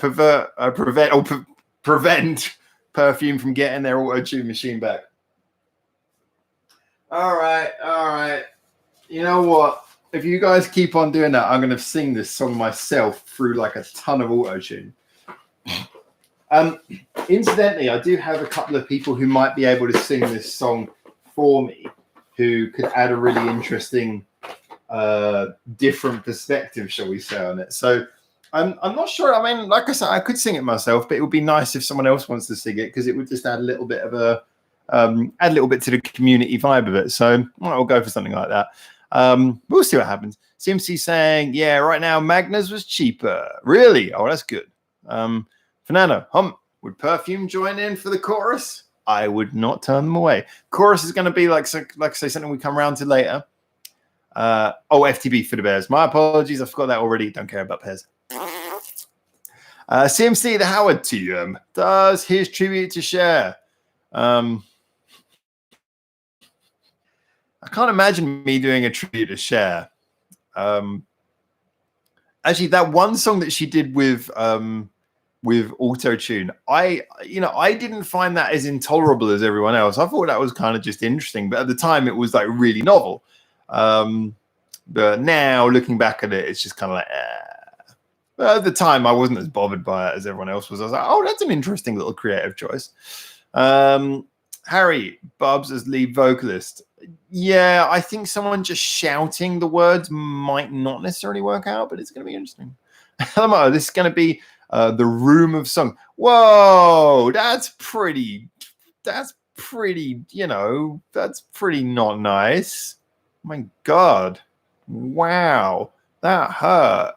A: prevent Perfume from getting their auto-tune machine back. All right, all right. You know what? if you guys keep on doing that, I'm going to sing this song myself through like a ton of auto-tune. Incidentally, I do have a couple of people who might be able to sing this song for me, who could add a really interesting, different perspective, shall we say, on it. So I'm not sure. I mean, like I said, I could sing it myself, but it would be nice if someone else wants to sing it, because it would just add a little bit of a add a little bit to the community vibe of it. So I'll go for something like that. We'll see what happens. CMC saying, yeah, right now Magna's was cheaper. Really? Oh, that's good. Fernando, would Perfume join in for the chorus? I would not turn them away. Chorus is going to be like I say, something we come around to later. FTB for the Bears. My apologies. I forgot that already. Don't care about Bears. CMC, the Howard TM, does his tribute to Cher. I can't imagine me doing a tribute to Cher. Actually, that one song that she did with auto-tune, I didn't find that as intolerable as everyone else. I thought that was kind of just interesting, but at the time it was like really novel. But now looking back at it, it's just kind of like, But at the time I wasn't as bothered by it as everyone else was. I was like, oh, that's an interesting little creative choice. Harry, Bubs as lead vocalist. Yeah, I think someone just shouting the words might not necessarily work out, but it's going to be interesting. This is going to be the Room of Song. Whoa, that's pretty, that's pretty not nice. My God. Wow, that hurt.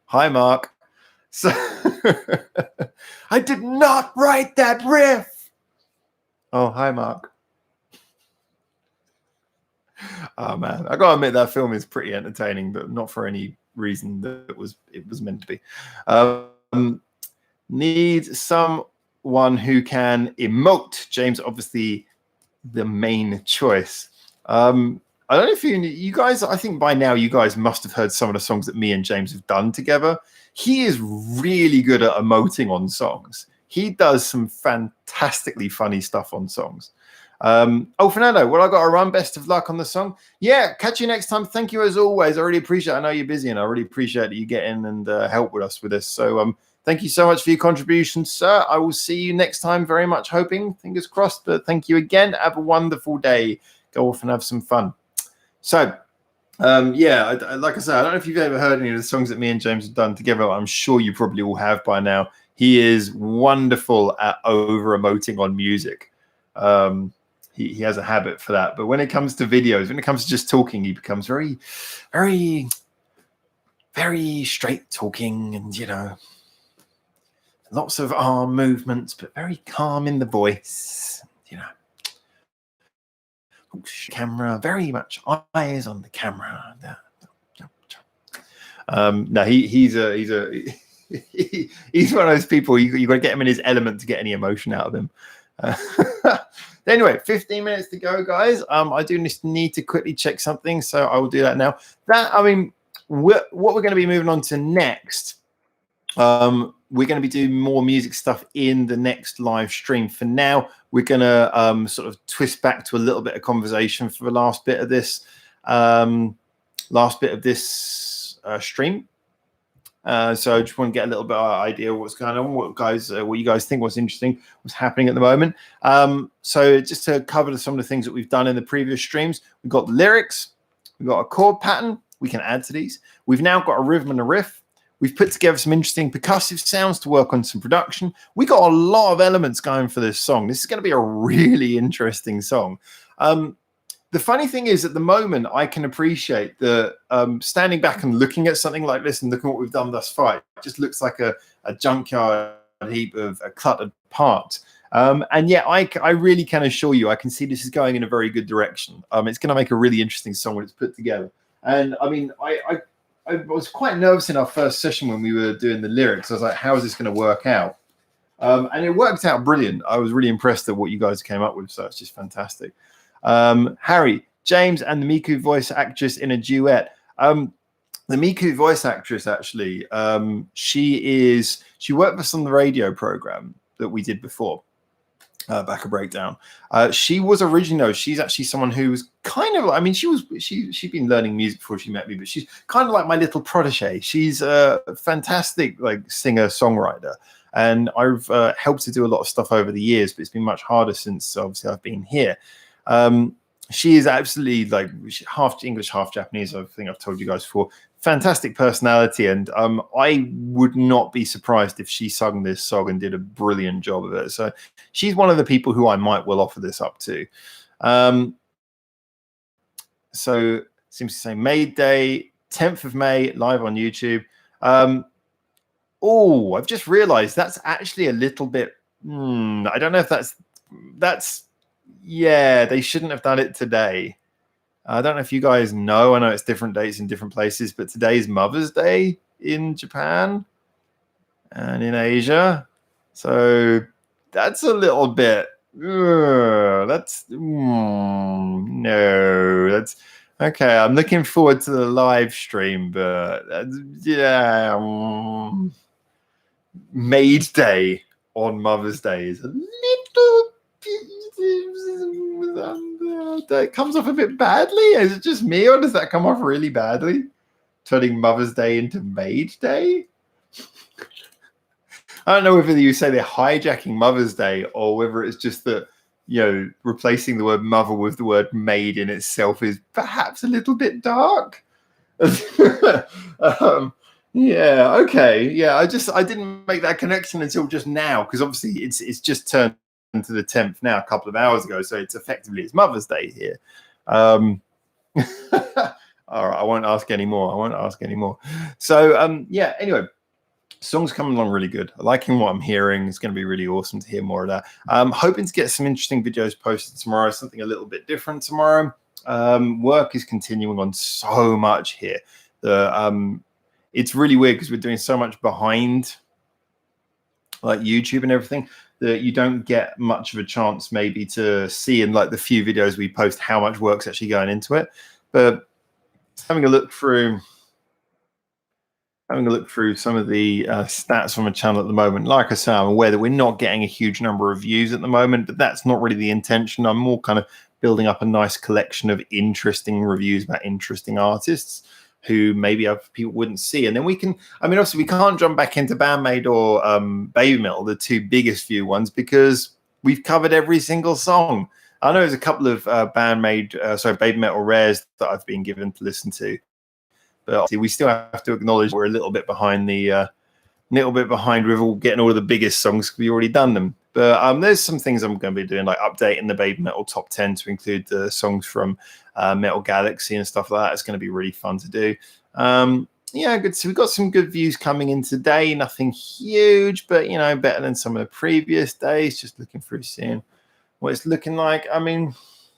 A: Hi, Mark. So I did not write that riff. Oh, hi, Mark. Oh man, I gotta admit that film is pretty entertaining, but not for any reason that it was meant to be. Need someone who can emote. James, obviously, the main choice. I don't know if you guys. I think by now you guys must have heard some of the songs that me and James have done together. He is really good at emoting on songs. He does some fantastically funny stuff on songs. Fernando, well, I got to run. Best of luck on the song. Yeah, catch you next time. Thank you as always. I really appreciate it. I know you're busy, and I really appreciate that you get in and help with us with this. So thank you so much for your contribution, sir. I will see you next time, very much hoping, fingers crossed. But thank you again. Have a wonderful day. Go off and have some fun. So, like I said, I don't know if you've ever heard any of the songs that me and James have done together. I'm sure you probably all have by now. He is wonderful at over-emoting on music. He has a habit for that. But when it comes to videos, when it comes to just talking, he becomes very, very, very straight talking and, lots of arm movements, but very calm in the voice, Camera, very much eyes on the camera. No, he's one of those people you got to get him in his element to get any emotion out of him. Anyway, 15 minutes to go, guys. I do need to quickly check something, so I will do that now. What we're going to be moving on to next, we're going to be doing more music stuff in the next live stream. For now, we're going to sort of twist back to a little bit of conversation for the last bit of this stream. So I just want to get a little bit of an idea of what's going on, what you guys think, what's interesting, what's happening at the moment. So just to cover some of the things that we've done in the previous streams, we've got the lyrics, we've got a chord pattern we can add to these. We've now got a rhythm and a riff. We've put together some interesting percussive sounds to work on some production. We got a lot of elements going for this song. This is going to be a really interesting song. The funny thing is, at the moment, I can appreciate the standing back and looking at something like this and looking at what we've done thus far. It just looks like a junkyard heap of cluttered parts. And yet, I really can assure you, I can see this is going in a very good direction. It's going to make a really interesting song when it's put together. And I mean, I was quite nervous in our first session when we were doing the lyrics. I was like, how is this going to work out? And it worked out brilliant. I was really impressed at what you guys came up with. So it's just fantastic. Harry, James, and the Miku voice actress in a duet. The Miku voice actress, actually, she worked with us on the radio program that we did before. Back a breakdown. She was originally, she's actually someone who's kind of, I mean, she'd been learning music before she met me, but she's kind of like my little protege. She's a fantastic like singer songwriter, and I've helped to do a lot of stuff over the years, but it's been much harder since obviously I've been here. She is absolutely like half English, half Japanese. I think I've told you guys before. Fantastic personality, and I would not be surprised if she sung this song and did a brilliant job of it. So she's one of the people who I might well offer this up to. So seems to say May Day, 10th of May, live on YouTube. Oh, I've just realized that's actually a little bit. I don't know if that's. Yeah, they shouldn't have done it today. I don't know if you guys know. I know it's different dates in different places, but today's Mother's Day in Japan and in Asia. So that's a little bit. No, that's okay. I'm looking forward to the live stream, but Maid Day on Mother's Day is a little. That comes off a bit badly. Is it just me, or does that come off really badly? Turning Mother's Day into Maid Day? I don't know whether you say they're hijacking Mother's Day or whether it's just that, replacing the word mother with the word maid in itself is perhaps a little bit dark. Yeah, okay. Yeah, I didn't make that connection until just now, because obviously it's just turned to the 10th now, a couple of hours ago, so it's Mother's Day here. All right, I won't ask anymore. So yeah, anyway, song's coming along really good. I'm liking what I'm hearing. It's going to be really awesome to hear more of that. I'm hoping to get some interesting videos posted tomorrow, something a little bit different tomorrow. Work is continuing on so much here. It's really weird because we're doing so much behind like YouTube and everything that you don't get much of a chance maybe to see in like the few videos we post how much work's actually going into it. But having a look through some of the stats from a channel at the moment, like I say, I'm aware that we're not getting a huge number of views at the moment, but that's not really the intention. I'm more kind of building up a nice collection of interesting reviews about interesting artists who maybe other people wouldn't see. And then we can, I mean, obviously we can't jump back into Bandmade or Baby Metal, the two biggest view ones, because we've covered every single song. I know there's a couple of Baby Metal rares that I've been given to listen to, but obviously we still have to acknowledge we're a little bit behind with all getting all of the biggest songs because we've already done them. But there's some things I'm going to be doing, like updating the Baby Metal top 10 to include the songs from Metal Galaxy and stuff like that. It's going to be really fun to do. Yeah, good. So we've got some good views coming in today. Nothing huge, but better than some of the previous days. Just looking through, seeing what it's looking like. I mean,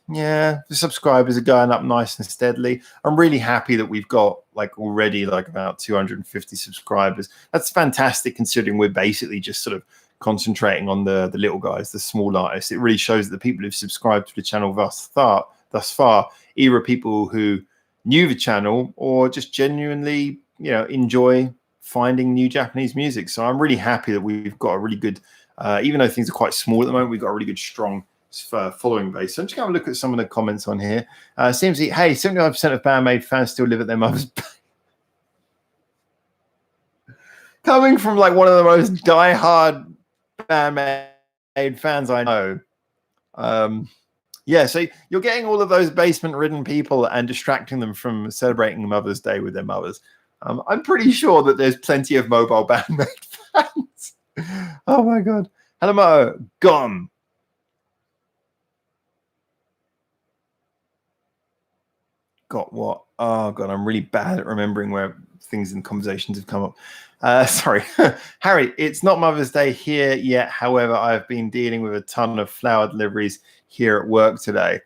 A: yeah, the subscribers are going up nice and steadily. I'm really happy that we've got already about 250 subscribers. That's fantastic considering we're basically just sort of concentrating on the little guys, the small artists. It really shows that the people who've subscribed to the channel thus far, either people who knew the channel or just genuinely, enjoy finding new Japanese music. So I'm really happy that we've got a really good, even though things are quite small at the moment, we've got a really good, strong following base. So I'm just going to look at some of the comments on here. Seems like, hey, 75% of Bandmade fans still live at their mother's. Coming from one of the most diehard Bandmade fans I know. Yeah, so you're getting all of those basement-ridden people and distracting them from celebrating Mother's Day with their mothers. I'm pretty sure that there's plenty of mobile Bandmade fans. Oh my god. Hello, gone. Got what? Oh god, I'm really bad at remembering where things in conversations have come up. Sorry. Harry, it's not Mother's Day here yet. However, I've been dealing with a ton of flower deliveries here at work today.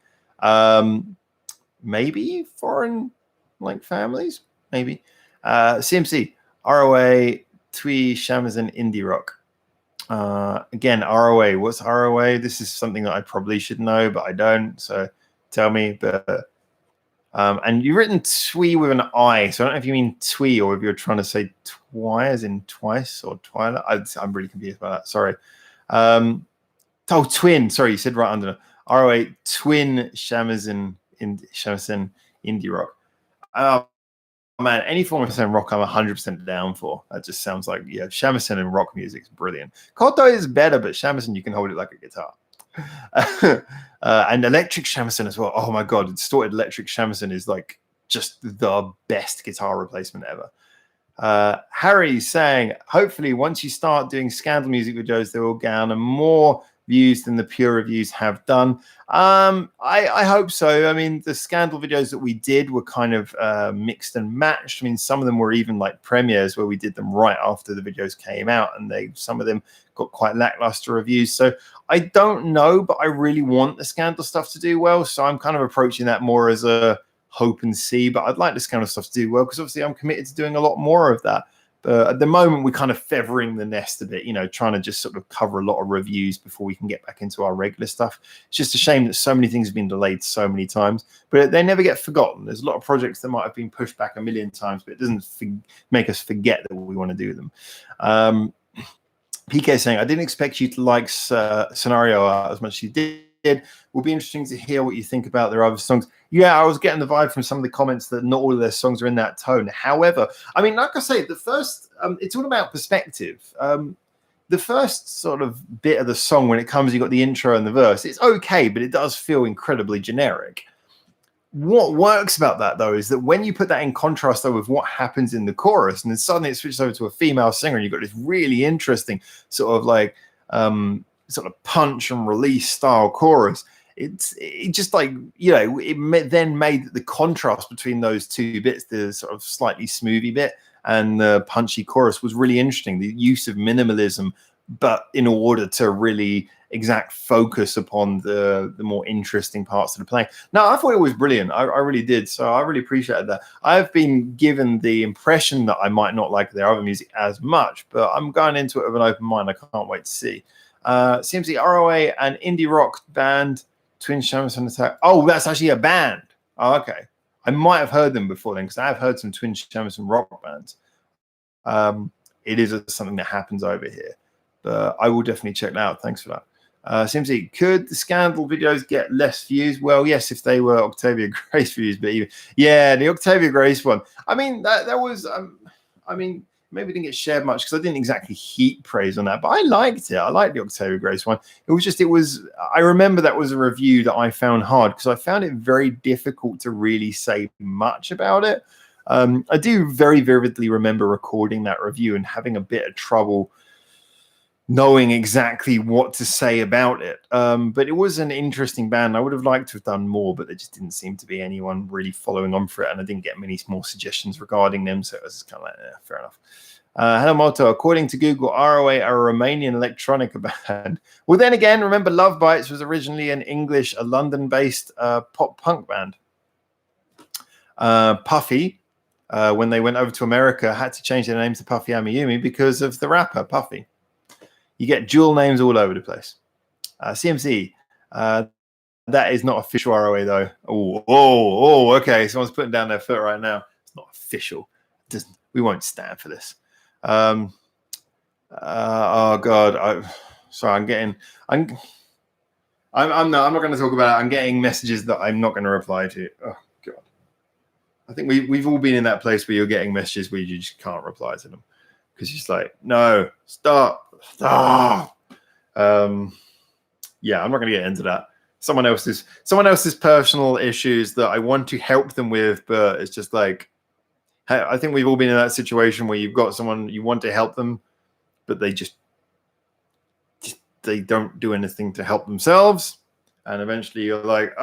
A: Maybe foreign families, maybe. CMC, ROA, Twee, Shamazan, Indie Rock. Again, ROA. What's ROA? This is something that I probably should know, but I don't. So tell me. But and you've written Twee with an I, so I don't know if you mean Twee or if you're trying to say twi as in twice or twilight. I'm really confused about that. Sorry. Oh, twin. Sorry, you said right under ROA twin shamisen indie rock. Oh man, any form of rock I'm 100% down for. That just sounds like, yeah, shamisen and rock music is brilliant. Koto is better, but shamisen, you can hold it like a guitar. And electric shamisen as well. Oh my god, distorted electric shamisen is like just the best guitar replacement ever. Harry's saying, hopefully once you start doing Scandal music videos, they will garner more views than the pure reviews have done. I hope so. I mean, the Scandal videos that we did were kind of mixed and matched. I mean, some of them were even like premieres where we did them right after the videos came out, and some of them got quite lackluster reviews. So I don't know, but I really want the Scandal stuff to do well. So I'm kind of approaching that more as a hope and see, but I'd like this kind of stuff to do well because obviously I'm committed to doing a lot more of that. But at the moment, we're kind of feathering the nest a bit, trying to just sort of cover a lot of reviews before we can get back into our regular stuff. It's just a shame that so many things have been delayed so many times, but they never get forgotten. There's a lot of projects that might have been pushed back a million times, but it doesn't make us forget that we want to do them. PK saying, I didn't expect you to like Scenario Art as much as you did. Will be interesting to hear what you think about their other songs. Yeah, I was getting the vibe from some of the comments that not all of their songs are in that tone. However, I mean, like I say, the first, it's all about perspective. The first sort of bit of the song, when it comes, you got the intro and the verse. It's okay, but it does feel incredibly generic. What works about that, though, is that when you put that in contrast, though, with what happens in the chorus, and then suddenly it switches over to a female singer, and you've got this really interesting sort of like sort of punch and release style chorus. It just like, it then made the contrast between those two bits, the sort of slightly smoothie bit and the punchy chorus, was really interesting. The use of minimalism, but in order to really exact focus upon the more interesting parts of the playing. No, I thought it was brilliant. I really did. So I really appreciated that. I've been given the impression that I might not like their other music as much, but I'm going into it with an open mind. I can't wait to see. CMC ROA, an indie rock band, Twin Shamisen Attack. Oh, that's actually a band. Oh, okay. I might have heard them before then, because I have heard some Twin Shamisen rock bands. It is something that happens over here. But I will definitely check that out. Thanks for that. CMC, could the Scandal videos get less views? Well, yes, if they were Octavia Grace views, but even, yeah, the Octavia Grace one. I mean, that was, maybe it didn't get shared much because I didn't exactly heap praise on that, but I liked it. I liked the Octavia Grace one. I remember that was a review that I found hard because I found it very difficult to really say much about it. I do very vividly remember recording that review and having a bit of trouble knowing exactly what to say about it. But it was an interesting band. I would have liked to have done more, but there just didn't seem to be anyone really following on for it, and I didn't get many more suggestions regarding them, so it was kind of like, fair enough. Hello, Moto. According to Google, ROA are a Romanian electronica band. Well, then again, remember Love Bites was originally a London-based pop punk band. Puffy, when they went over to America, had to change their name to Puffy Amiyumi because of the rapper Puffy. You get dual names all over the place. CMC, that is not official ROA, though. Oh, okay. Someone's putting down their foot right now. It's not official. We won't stand for this. Oh God. I'm not going to talk about it. I'm getting messages that I'm not going to reply to. Oh God. I think we've all been in that place where you're getting messages where you just can't reply to them because you're just like, no, stop. Yeah, I'm not going to get into that. Someone else's personal issues that I want to help them with, but it's just like, I think we've all been in that situation where you've got someone you want to help them, but they don't do anything to help themselves, and eventually you're like,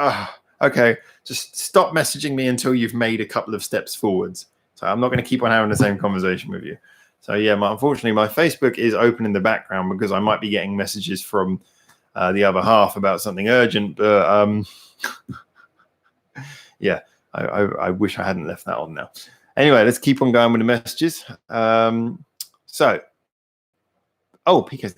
A: okay, just stop messaging me until you've made a couple of steps forwards. So I'm not going to keep on having the same conversation with you. So yeah, unfortunately, my Facebook is open in the background because I might be getting messages from the other half about something urgent. But yeah, I wish I hadn't left that on now. Anyway, let's keep on going with the messages. PK's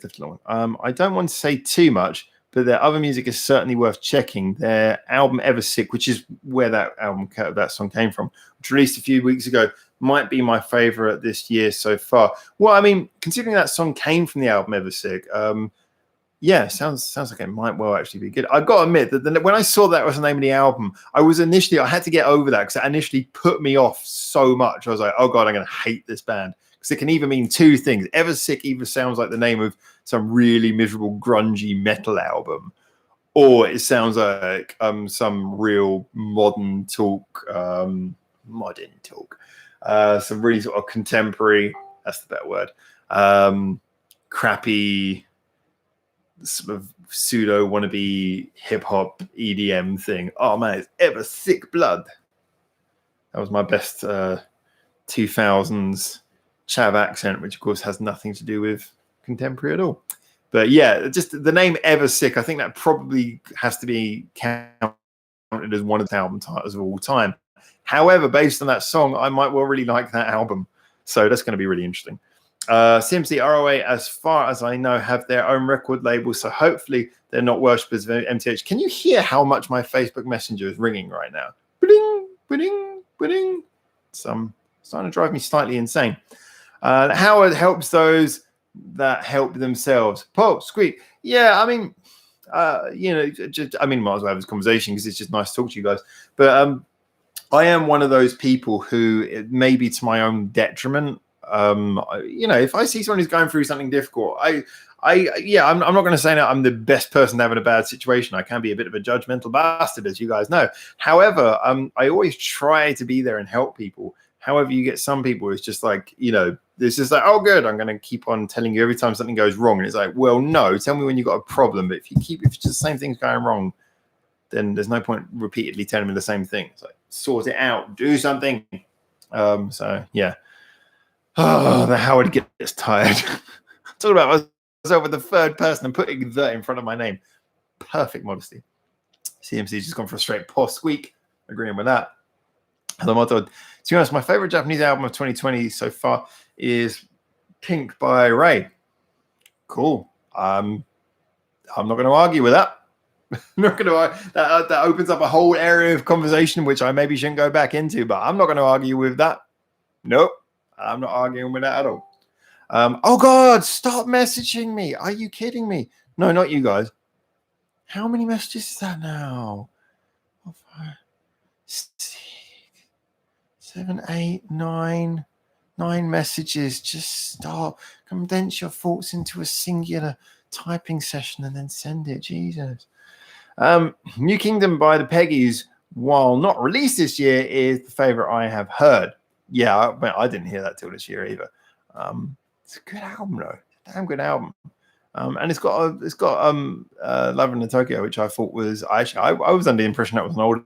A: left alone. I don't want to say too much, but their other music is certainly worth checking. Their album Ever Sick, which is where that song came from, which released a few weeks ago, might be my favorite this year so far. Well, I mean, considering that song came from the album Ever Sick, Yeah, sounds like it might well actually be good. I've got to admit that when I saw that was the name of the album, I had to get over that because it initially put me off so much. I was like, oh God, I'm going to hate this band. Because it can either mean two things. Ever Sick either sounds like the name of some really miserable grungy metal album, or it sounds like some real modern talk, some really sort of contemporary, that's the better word, crappy sort of pseudo wannabe hip hop EDM thing. Oh man, it's Ever Sick Blood. That was my best 2000s chav accent, which of course has nothing to do with contemporary at all. But yeah, just the name Ever Sick, I think that probably has to be counted as one of the album titles of all time. However, based on that song, I might well really like that album. So that's going to be really interesting. CMC ROA, as far as I know, have their own record label, so hopefully they're not worshippers of MTH. Can you hear how much my Facebook Messenger is ringing right now? Ba-ding, ba-ding, ba-ding. It's starting to drive me slightly insane. How it helps those that help themselves. Paul, squeak. Yeah, I mean, might as well have this conversation because it's just nice to talk to you guys. But I am one of those people who, it may be to my own detriment, if I see someone who's going through something difficult, I'm not going to say that I'm the best person to have in a bad situation. I can be a bit of a judgmental bastard, as you guys know. However, I always try to be there and help people. However, you get some people who's just like, it's just like, oh, good, I'm going to keep on telling you every time something goes wrong. And it's like, well, no, tell me when you've got a problem. But if it's just the same thing's going wrong, then there's no point repeatedly telling me the same thing. It's like, sort it out, do something. So, yeah. Oh, the Howard gets tired. Talking about myself with the third person and putting the in front of my name. Perfect modesty. CMC's just gone for a straight post squeak. Agreeing with that. Hello, Motto. To be honest, my favorite Japanese album of 2020 so far is Pink by Ray. Cool. I'm not going to argue with that. I'm not going to. That opens up a whole area of conversation which I maybe shouldn't go back into, but I'm not going to argue with that. Nope. I'm not arguing with that at all. Oh, God, stop messaging me. Are you kidding me? No, not you guys. How many messages is that now? 4, 5, 6, 7, 8, 9. 9 messages. Just stop. Condense your thoughts into a singular typing session and then send it. Jesus. New Kingdom by the Peggies, while not released this year, is the favorite I have heard. Yeah, I didn't hear that till this year either. It's a good album though, damn good album. And it's got Love in Tokyo, which I thought was I was under the impression that was an old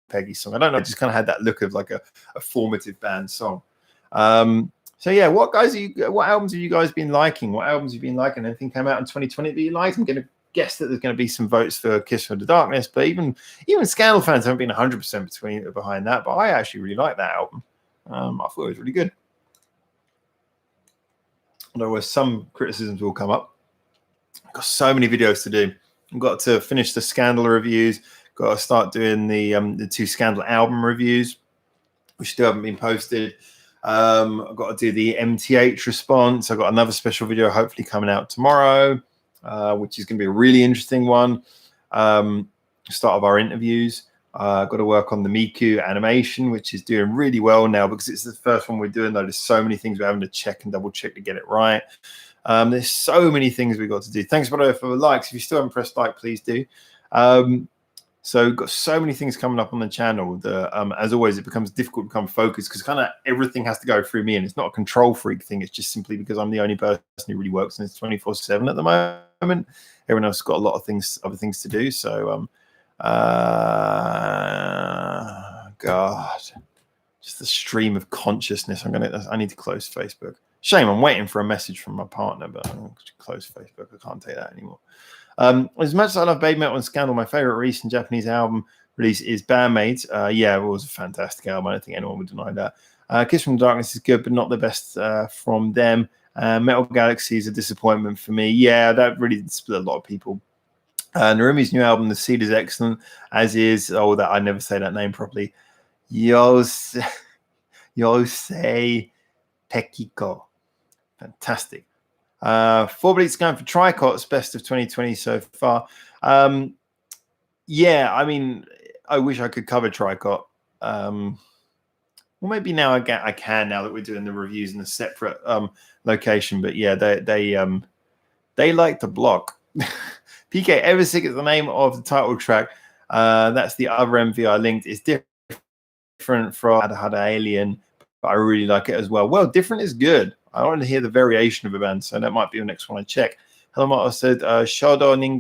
A: Peggy song. I don't know, it just kind of had that look of like a formative band song. So yeah, what albums have you guys been liking? What albums have you been liking? Anything came out in 2020 that you liked? I'm going to guess that there's going to be some votes for Kiss from the Darkness, but even Scandal fans haven't been 100% behind that. But I actually really like that album. I thought it was really good. Although some criticisms will come up. I've got so many videos to do. I've got to finish the Scandal reviews. Got to start doing the 2 Scandal album reviews, which still haven't been posted. I've got to do the MTH response. I've got another special video hopefully coming out tomorrow, which is going to be a really interesting one. Start of our interviews. I've got to work on the Miku animation, which is doing really well now because it's the first one we're doing. Though there's so many things we're having to check and double check to get it right. There's so many things we've got to do. Thanks, by the way, for the likes. If you still haven't pressed like, please do. So we've got so many things coming up on the channel that, as always, it becomes difficult to become focused because kind of everything has to go through me, and it's not a control freak thing. It's just simply because I'm the only person who really works and it's 24/7 at the moment. Everyone else has got a lot of other things to do. So, God, just the stream of consciousness. I need to close Facebook. Shame, I'm waiting for a message from my partner, but I'm going to close Facebook. I can't take that anymore. As much as I love Baby Metal and Scandal, my favorite recent Japanese album release is Bandmaids. Yeah, it was a fantastic album. I don't think anyone would deny that. Kiss from the Darkness is good, but not the best from them. Metal Galaxy is a disappointment for me. Yeah, that really split a lot of people. Narumi's new album, The Seed, is excellent, as is, that I never say that name properly, Yosei Pekiko. Fantastic. Four Bleats going for Tricots, best of 2020 so far. Yeah, I mean, I wish I could cover Tricot. Well, maybe now I can now that we're doing the reviews in a separate location. But yeah, they like to block. PK Eversick is the name of the title track. That's the other MV I linked. It's different from Hada Alien, but I really like it as well. Well, different is good. I want to hear the variation of a band, so that might be the next one I check. Hello, Marta said Shodo Ninge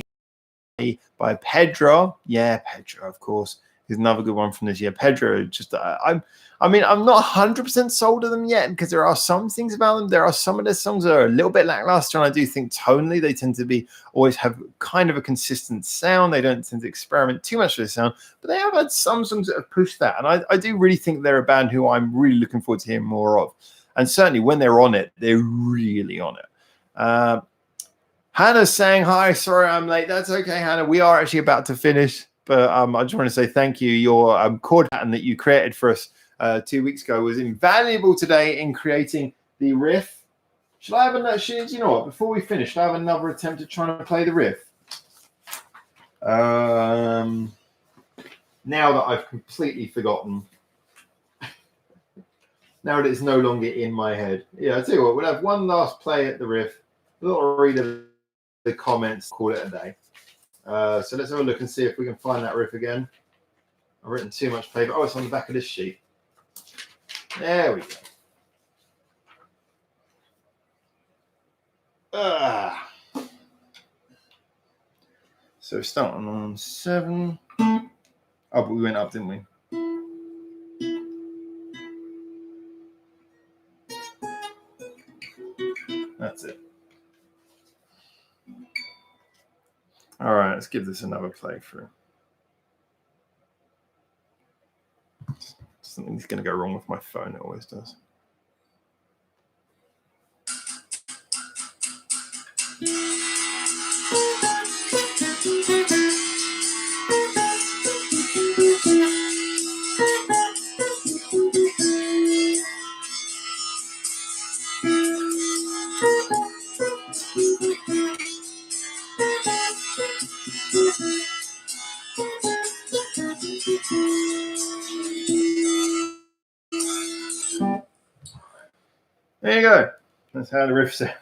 A: by Pedro. Yeah, Pedro, of course. He's another good one from this year. Pedro, just I'm not 100% sold to them yet because there are some things about them. There are some of their songs that are a little bit lackluster, and I do think tonally they tend to be always have kind of a consistent sound. They don't tend to experiment too much with the sound, but they have had some songs that have pushed that, and I do really think they're a band who I'm really looking forward to hearing more of. And certainly when they're on it, they're really on it. Hannah's saying hi. Sorry, I'm late. That's okay, Hannah. We are actually about to finish, but I just want to say thank you. Your chord pattern that you created for us 2 weeks ago was invaluable today in creating the riff. Should I have another? You know what? Before we finish, should I have another attempt at trying to play the riff? Now that I've completely forgotten. Now that it's no longer in my head. Yeah, I tell you what, we'll have one last play at the riff. A little read of the comments, call it a day. So let's have a look and see if we can find that riff again. I've written too much paper. Oh, it's on the back of this sheet. There we go. So starting on 7. Oh, but we went up, didn't we? That's it. All right, let's give this another playthrough. Something's going to go wrong with my phone. It always does. There you go. That's how the riff sounds.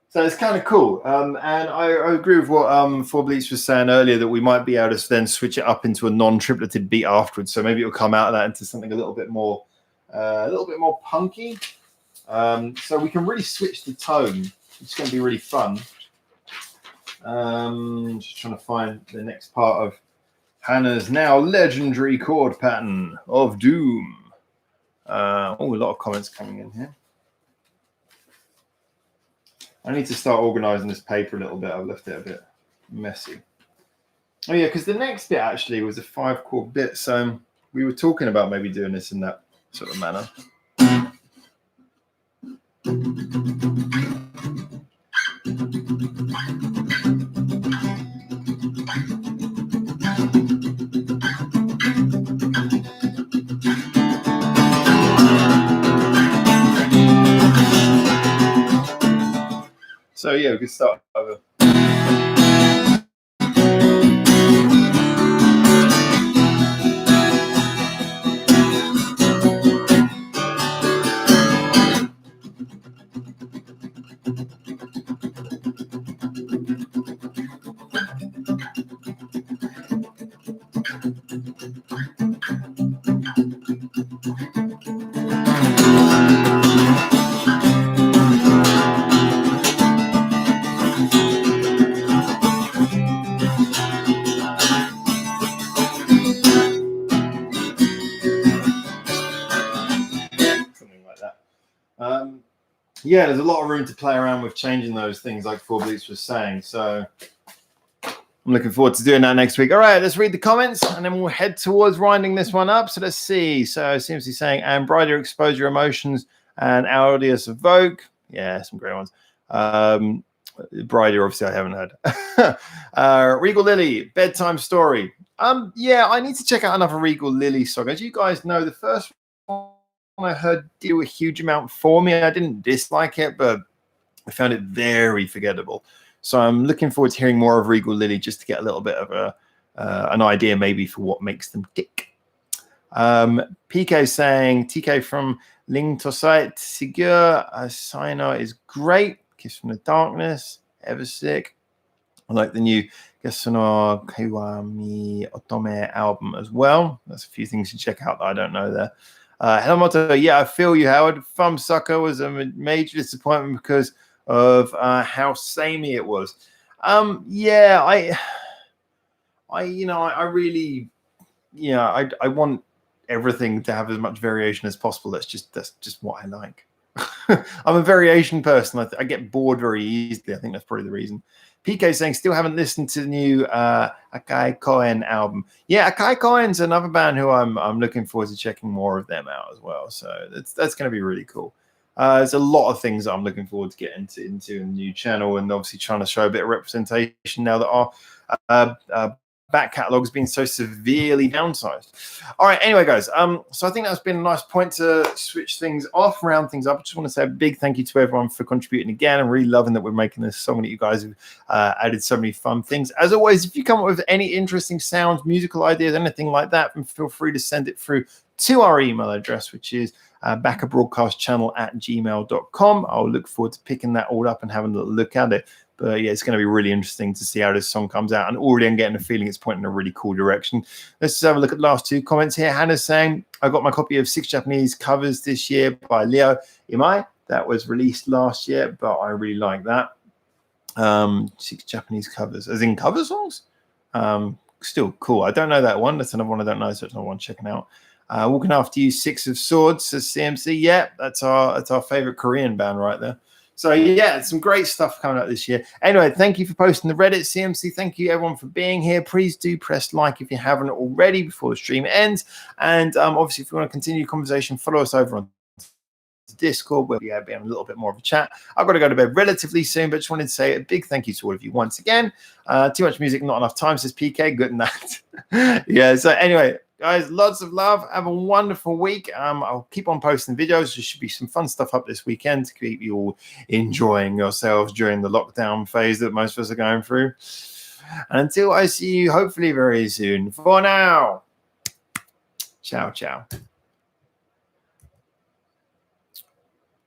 A: So it's kind of cool. And I agree with what Four Bleats was saying earlier, that we might be able to then switch it up into a non-tripleted beat afterwards. So maybe it'll come out of that into something a little bit more punky. So we can really switch the tone. It's going to be really fun. Just trying to find the next part of Hannah's now legendary chord pattern of doom. A lot of comments coming in here. I need to start organizing this paper a little bit. I've left it a bit messy. Oh yeah, because the next bit actually was a 5-chord bit. So we were talking about maybe doing this in that sort of manner. So yeah, we could start over. Yeah, there's a lot of room to play around with changing those things, like Four Bleats was saying. So I'm looking forward to doing that next week. All right, let's read the comments, and then we'll head towards winding this one up. So let's see. So it seems to be saying, and Brighter Expose Your Emotions and Audius Evoke. Yeah, some great ones. Brighter, obviously, I haven't heard. Regal Lily, Bedtime Story. Yeah, I need to check out another Regal Lily song. As you guys know, the first one I heard do a huge amount for me. I didn't dislike it, but I found it very forgettable. So I'm looking forward to hearing more of Regal Lily just to get a little bit of an idea maybe for what makes them tick. PK saying, TK from Ling Tosite, Sigur, Sino is great. Kiss from the Darkness, ever sick. I like the new Gesuno Kiwami Otome album as well. That's a few things to check out that I don't know there. Helamoto, yeah, I feel you, Howard. Thumb Sucker was a major disappointment because of how samey it was. Yeah, I really, I want everything to have as much variation as possible. That's just what I like. I'm a variation person. I get bored very easily. I think that's probably the reason. PK saying, still haven't listened to the new Akai Koen album. Yeah, Akai Koen's another band who I'm looking forward to checking more of them out as well. So that's going to be really cool. There's a lot of things that I'm looking forward to getting into a new channel, and obviously trying to show a bit of representation now that our back catalogue has been so severely downsized. All right, anyway, guys, so I think that's been a nice point to switch things off, round things up. I just want to say a big thank you to everyone for contributing again. I'm really loving that we're making this song, that you guys have added so many fun things. As always, if you come up with any interesting sounds, musical ideas, anything like that, then feel free to send it through to our email address, which is backabroadcastchannel@gmail.com. I'll look forward to picking that all up and having a little look at it. But yeah, it's going to be really interesting to see how this song comes out. And already I'm getting a feeling it's pointing in a really cool direction. Let's just have a look at the last two comments here. Hannah's saying, I got my copy of 6 Japanese covers this year by Leo Imai. That was released last year, but I really like that. 6 Japanese covers, as in cover songs? Still cool. I don't know that one. That's another one I don't know, so it's another one checking out. Walking After You, 6 of Swords, says CMC. Yeah, that's our favorite Korean band right there. So yeah, some great stuff coming up this year. Anyway, thank you for posting the Reddit, CMC. Thank you everyone for being here. Please do press like if you haven't already before the stream ends. And obviously, if you want to continue the conversation, follow us over on Discord, where we have been a little bit more of a chat. I've got to go to bed relatively soon, but just wanted to say a big thank you to all of you once again. Too much music, not enough time, says PK. Good night. Yeah, so anyway, guys, lots of love. Have a wonderful week. I'll keep on posting videos. There should be some fun stuff up this weekend to keep you all enjoying yourselves during the lockdown phase that most of us are going through. And until I see you, hopefully very soon, for now, ciao, ciao.